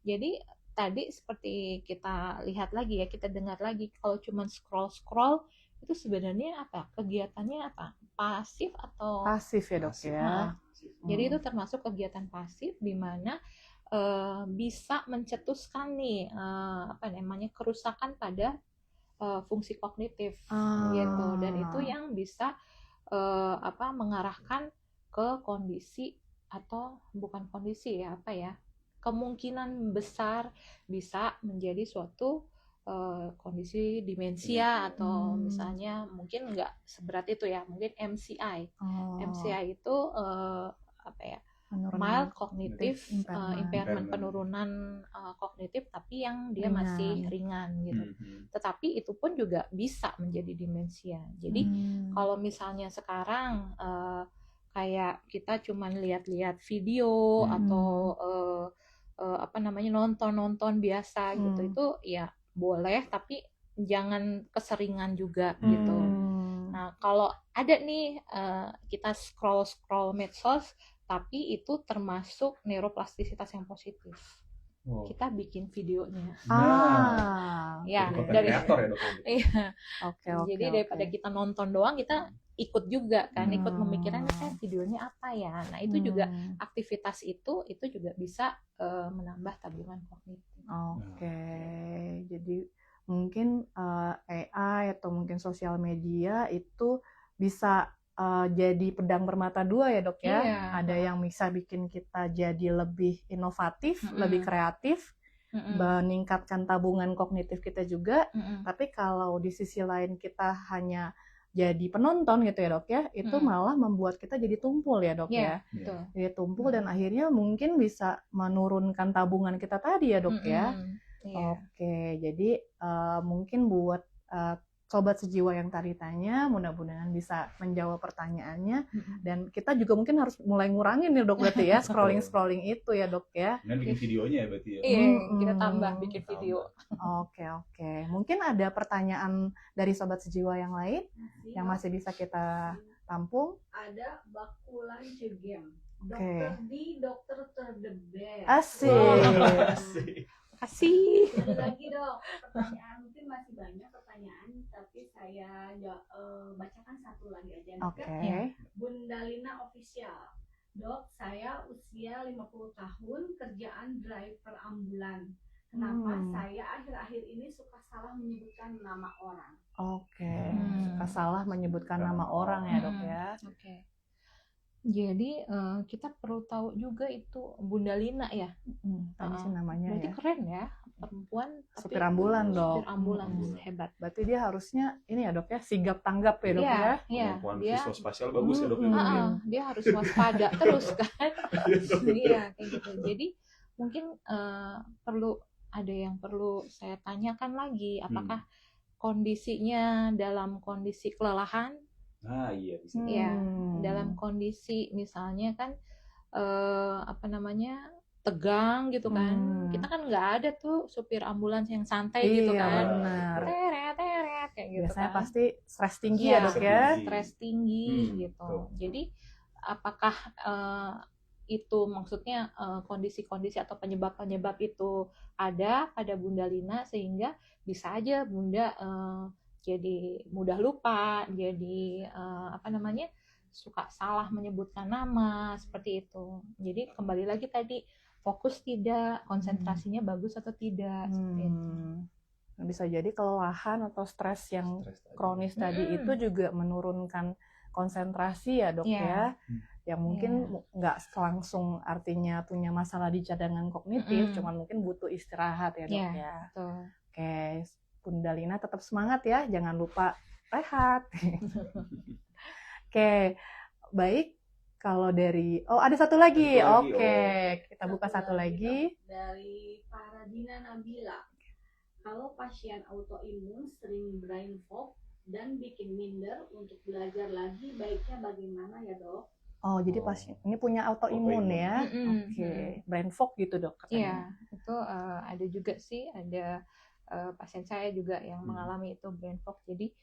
jadi tadi seperti kita lihat lagi ya, kita dengar lagi, kalau cuma scroll itu sebenarnya apa? Kegiatannya apa? Pasif atau pasif ya dok ya? Jadi itu termasuk kegiatan pasif di mana bisa mencetuskan nih kerusakan pada fungsi kognitif gitu, dan itu yang bisa mengarahkan ke kondisi, atau bukan kondisi ya, kemungkinan besar bisa menjadi suatu kondisi demensia, atau misalnya mungkin nggak seberat itu ya, mungkin MCI. MCI itu mild cognitive impairment, penurunan kognitif tapi yang dia masih ringan gitu. Tetapi itu pun juga bisa menjadi demensia. Jadi kalau misalnya sekarang kayak kita cuman lihat-lihat video atau nonton biasa gitu, itu ya boleh, tapi jangan keseringan juga gitu. Nah, kalau ada nih kita scroll medsos, tapi itu termasuk neuroplastisitas yang positif. Oh. kita bikin videonya. Ya, Jadi content dari creator ya dok. iya. oke. Jadi daripada kita nonton doang, kita ikut juga kan, ikut memikirkan videonya apa ya. Nah itu juga aktivitas itu juga bisa menambah tabungan kognitif. Oke, jadi mungkin AI atau mungkin sosial media itu bisa jadi pedang bermata dua ya dok ya. Iya. Ada yang bisa bikin kita jadi lebih inovatif, lebih kreatif, meningkatkan tabungan kognitif kita juga. Tapi kalau di sisi lain kita hanya jadi penonton gitu ya dok ya, itu malah membuat kita jadi tumpul ya dok ya. Betul. Jadi tumpul dan akhirnya mungkin bisa menurunkan tabungan kita tadi ya dok ya. Iya. Oke, jadi mungkin buat sobat sejiwa yang tadi tanya, mudah-mudahan bisa menjawab pertanyaannya. Dan kita juga mungkin harus mulai ngurangin nih dok berarti ya, scrolling itu ya dok ya. Dan bikin videonya ya berarti ya. Iya, kita tambah bikin video. Oke. Mungkin ada pertanyaan dari sobat sejiwa yang lain yang masih bisa kita tampung. Ada Bakulan Cegem. Oke. Dokter ter the best. Asik. Kasih. Ada lagi dok, pertanyaan mungkin masih banyak pertanyaan, tapi saya bacakan satu lagi aja. Oke. Bunda Lina Official. Dok, saya usia 50 tahun, kerjaan driver ambulan. Kenapa saya akhir-akhir ini suka salah menyebutkan nama orang? Oke. Suka salah menyebutkan nama orang ya dok ya. Oke. Jadi kita perlu tahu juga itu Bunda Lina ya. Tadi sih namanya berarti ya. keren ya, perempuan tapi Supir ambulan dok. supir ambulan hebat. Berarti dia harusnya ini ya dok ya, sigap tanggap ya dok ya. Iya, Kemampuan dia visuospasial bagus ya dok ya. dia harus waspada terus kan. Iya, kayak gitu. Jadi mungkin ada yang perlu saya tanyakan lagi, apakah kondisinya dalam kondisi kelelahan? Nah iya bisa. Ya, dalam kondisi misalnya kan tegang gitu kan. Kita kan nggak ada tuh supir ambulans yang santai gitu kan. Benar. Teret kayak gitu. Biasanya kan. pasti stres tinggi ya dok ya. Stres tinggi gitu. Jadi apakah itu maksudnya kondisi-kondisi atau penyebab-penyebab itu ada pada Bunda Lina sehingga bisa aja Bunda jadi mudah lupa, jadi suka salah menyebutkan nama seperti itu. Jadi kembali lagi tadi fokus tidak, konsentrasinya bagus atau tidak seperti itu. Bisa jadi kelelahan atau stres yang kronis tadi itu juga menurunkan konsentrasi ya dok ya. Yang mungkin nggak langsung artinya punya masalah di cadangan kognitif, cuman mungkin butuh istirahat ya dok ya. Betul. Oke. Bunda Lina tetap semangat ya, jangan lupa rehat. Oke, baik. Kalau dari, ada satu lagi. Oke, kita buka satu lagi. Dari Paradina Nabila. Kalau pasien autoimun sering brain fog dan bikin minder untuk belajar lagi, baiknya bagaimana ya dok? Oh, jadi pasien ini punya autoimun ya? Oke, brain fog gitu dok katanya. Iya, itu ada juga sih, ada pasien saya juga yang mengalami itu brain fog. Jadi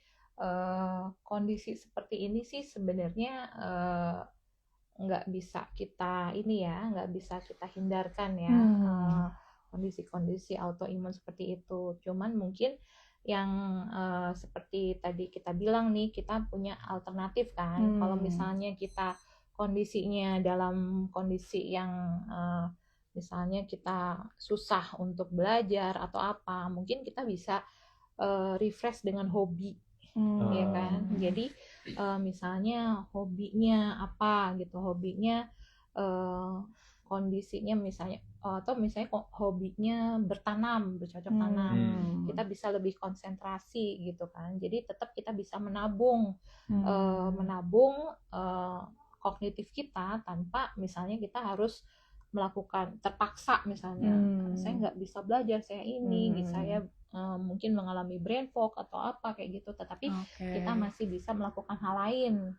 kondisi seperti ini sih sebenarnya nggak bisa kita hindarkan ya, kondisi-kondisi autoimun seperti itu. Cuman mungkin yang seperti tadi kita bilang nih, kita punya alternatif kan. Kalau misalnya kita kondisinya dalam kondisi yang misalnya kita susah untuk belajar atau apa, mungkin kita bisa refresh dengan hobi, ya kan. Jadi misalnya hobinya apa gitu, hobinya kondisinya misalnya atau misalnya bercocok tanam, kita bisa lebih konsentrasi gitu kan. Jadi tetap kita bisa menabung kognitif kita tanpa misalnya kita harus melakukan terpaksa misalnya saya nggak bisa belajar, saya saya mungkin mengalami brain fog atau apa kayak gitu, tetapi kita masih bisa melakukan hal lain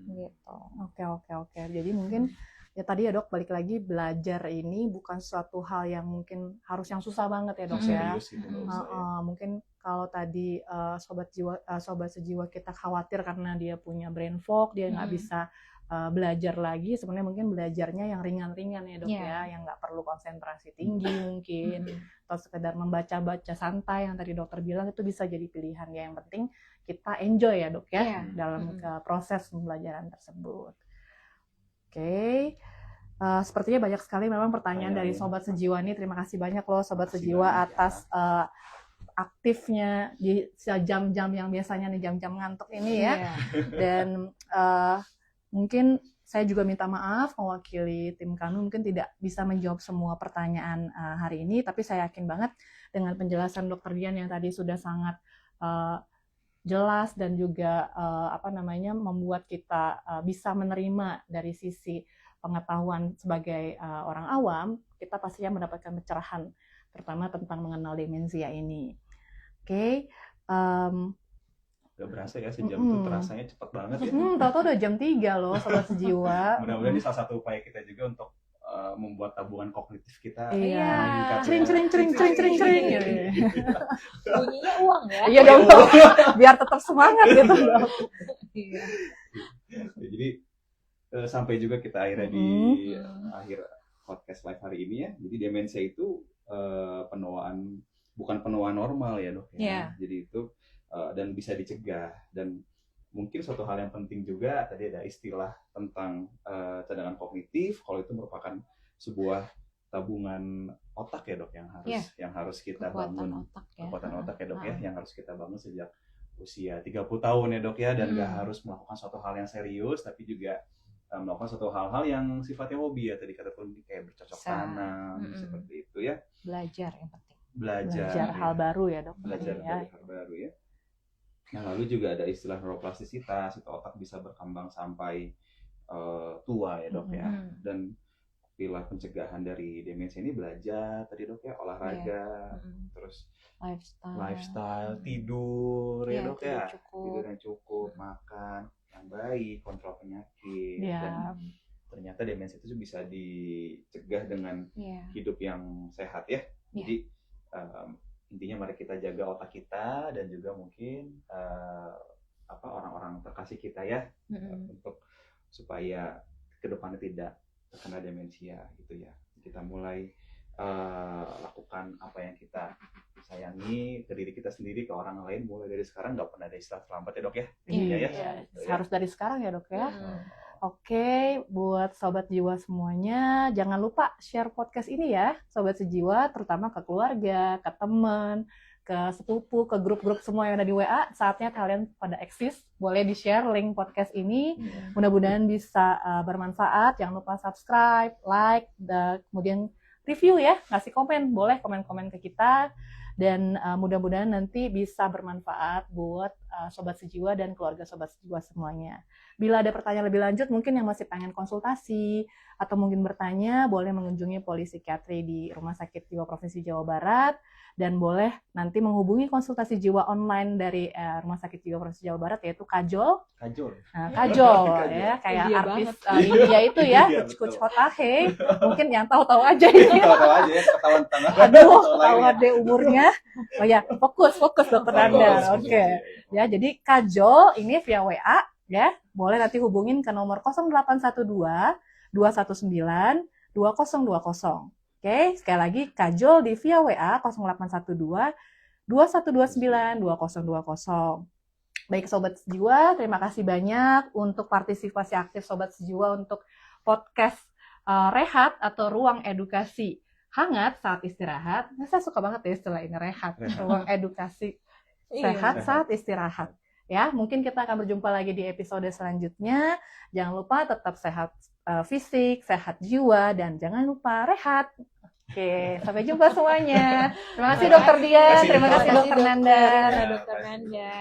gitu. Oke. Jadi mungkin ya tadi ya dok, balik lagi belajar ini bukan suatu hal yang mungkin harus yang susah banget ya dok ya. Serius gitu nggak usah ya. Mungkin kalau tadi sobat sejiwa kita khawatir karena dia punya brain fog, dia nggak bisa belajar lagi. Sebenarnya mungkin belajarnya yang ringan-ringan ya dok ya, yang nggak perlu konsentrasi tinggi mungkin, atau sekedar membaca-baca santai yang tadi dokter bilang, itu bisa jadi pilihan ya. Yang penting kita enjoy ya dok ya dalam proses pembelajaran tersebut. Oke. Sepertinya banyak sekali memang pertanyaan dari Sobat Sejiwa nih. Terima kasih banyak loh Sobat Sejiwa atas aktifnya di jam-jam yang biasanya nih jam-jam ngantuk ini ya. Dan mungkin saya juga minta maaf mewakili tim kami, mungkin tidak bisa menjawab semua pertanyaan hari ini, tapi saya yakin banget dengan penjelasan Dr. Dian yang tadi sudah sangat jelas dan juga membuat kita bisa menerima dari sisi pengetahuan sebagai orang awam, kita pastinya mendapatkan pencerahan terutama tentang mengenal demensia ini. Oke. Gak berasa ya sejam itu terasanya cepat banget ya. Tahu-tahu udah jam 3 loh Sobat Sejiwa. Mudah-mudahan ini salah satu upaya kita juga untuk membuat tabungan kognitif kita meningkat. Cering. Bunyinya uang ya. Iya dong, biar tetap semangat gitu dong. Jadi sampai juga kita akhirnya di akhir podcast live hari ini ya. Jadi demensia itu bukan penuaan normal ya dok ya. Jadi itu dan bisa dicegah, dan mungkin suatu hal yang penting juga tadi ada istilah tentang cadangan kognitif. Kalau itu merupakan sebuah tabungan otak ya dok yang harus kita bangun, kekuatan otak ya dok ya, yang harus kita bangun sejak usia 30 tahun ya dok ya, dan nggak harus melakukan suatu hal yang serius, tapi juga melakukan suatu hal-hal yang sifatnya hobi ya, tadi kata pun kayak bercocok tanam seperti itu ya. Belajar yang penting. Belajar hal baru ya dok. Belajar hal baru ya. Nah, lalu juga ada istilah neuroplastisitas, itu otak bisa berkembang sampai tua ya dok ya. Dan pilar pencegahan dari demensia ini belajar tadi dok ya, olahraga, terus lifestyle, tidur ya dok ya, tidur yang cukup, makan yang baik, kontrol penyakit. Dan ternyata demensia itu bisa dicegah dengan hidup yang sehat ya. Jadi intinya mari kita jaga otak kita dan juga mungkin orang-orang terkasih kita ya, untuk supaya kedepannya tidak terkena demensia gitu ya. Kita mulai lakukan apa yang kita sayangi ke diri kita sendiri, ke orang lain, mulai dari sekarang. Nggak pernah ada istilah terlambat ya dok ya. Harus dari sekarang ya dok ya. Oke, buat Sobat Jiwa semuanya, jangan lupa share podcast ini ya, Sobat Sejiwa, terutama ke keluarga, ke teman, ke sepupu, ke grup-grup semua yang ada di WA. Saatnya kalian pada eksis, boleh di-share link podcast ini. Mudah-mudahan bisa bermanfaat. Jangan lupa subscribe, like, kemudian review ya, ngasih komen, boleh komen-komen ke kita. Dan mudah-mudahan nanti bisa bermanfaat buat Sobat Sejiwa dan keluarga Sobat Sejiwa semuanya. Bila ada pertanyaan lebih lanjut, mungkin yang masih pengen konsultasi atau mungkin bertanya, boleh mengunjungi Polipsikiatri di Rumah Sakit Jiwa Provinsi Jawa Barat, dan boleh nanti menghubungi konsultasi jiwa online dari Rumah Sakit Jiwa Provinsi Jawa Barat, yaitu Kajol. Nah, Kajol ya, kayak India artis India itu ya, Coach Hotahe. Mungkin yang tahu-tahu aja ini. Tahu aja ya, ketahuan tanah. Aduh, ketahuan deh umurnya. Oh ya, fokus Dokter Nanda. Oke. Ya, jadi Kajol ini via WA ya. Boleh nanti hubungin ke nomor 0812 219 2020. Oke, sekali lagi Kajol di via WA 0812 2129 2020. Baik Sobat Sejiwa, terima kasih banyak untuk partisipasi aktif Sobat Sejiwa untuk podcast Rehat atau Ruang Edukasi Hangat Saat Istirahat. Nah, saya suka banget ya istilah ini, rehat. Ruang edukasi sehat saat istirahat. Ya, mungkin kita akan berjumpa lagi di episode selanjutnya. Jangan lupa tetap sehat fisik, sehat jiwa, dan jangan lupa rehat. Oke, sampai jumpa semuanya. Terima kasih Dokter Dian, terima kasih Dokter Nanda. Dokter Nanda.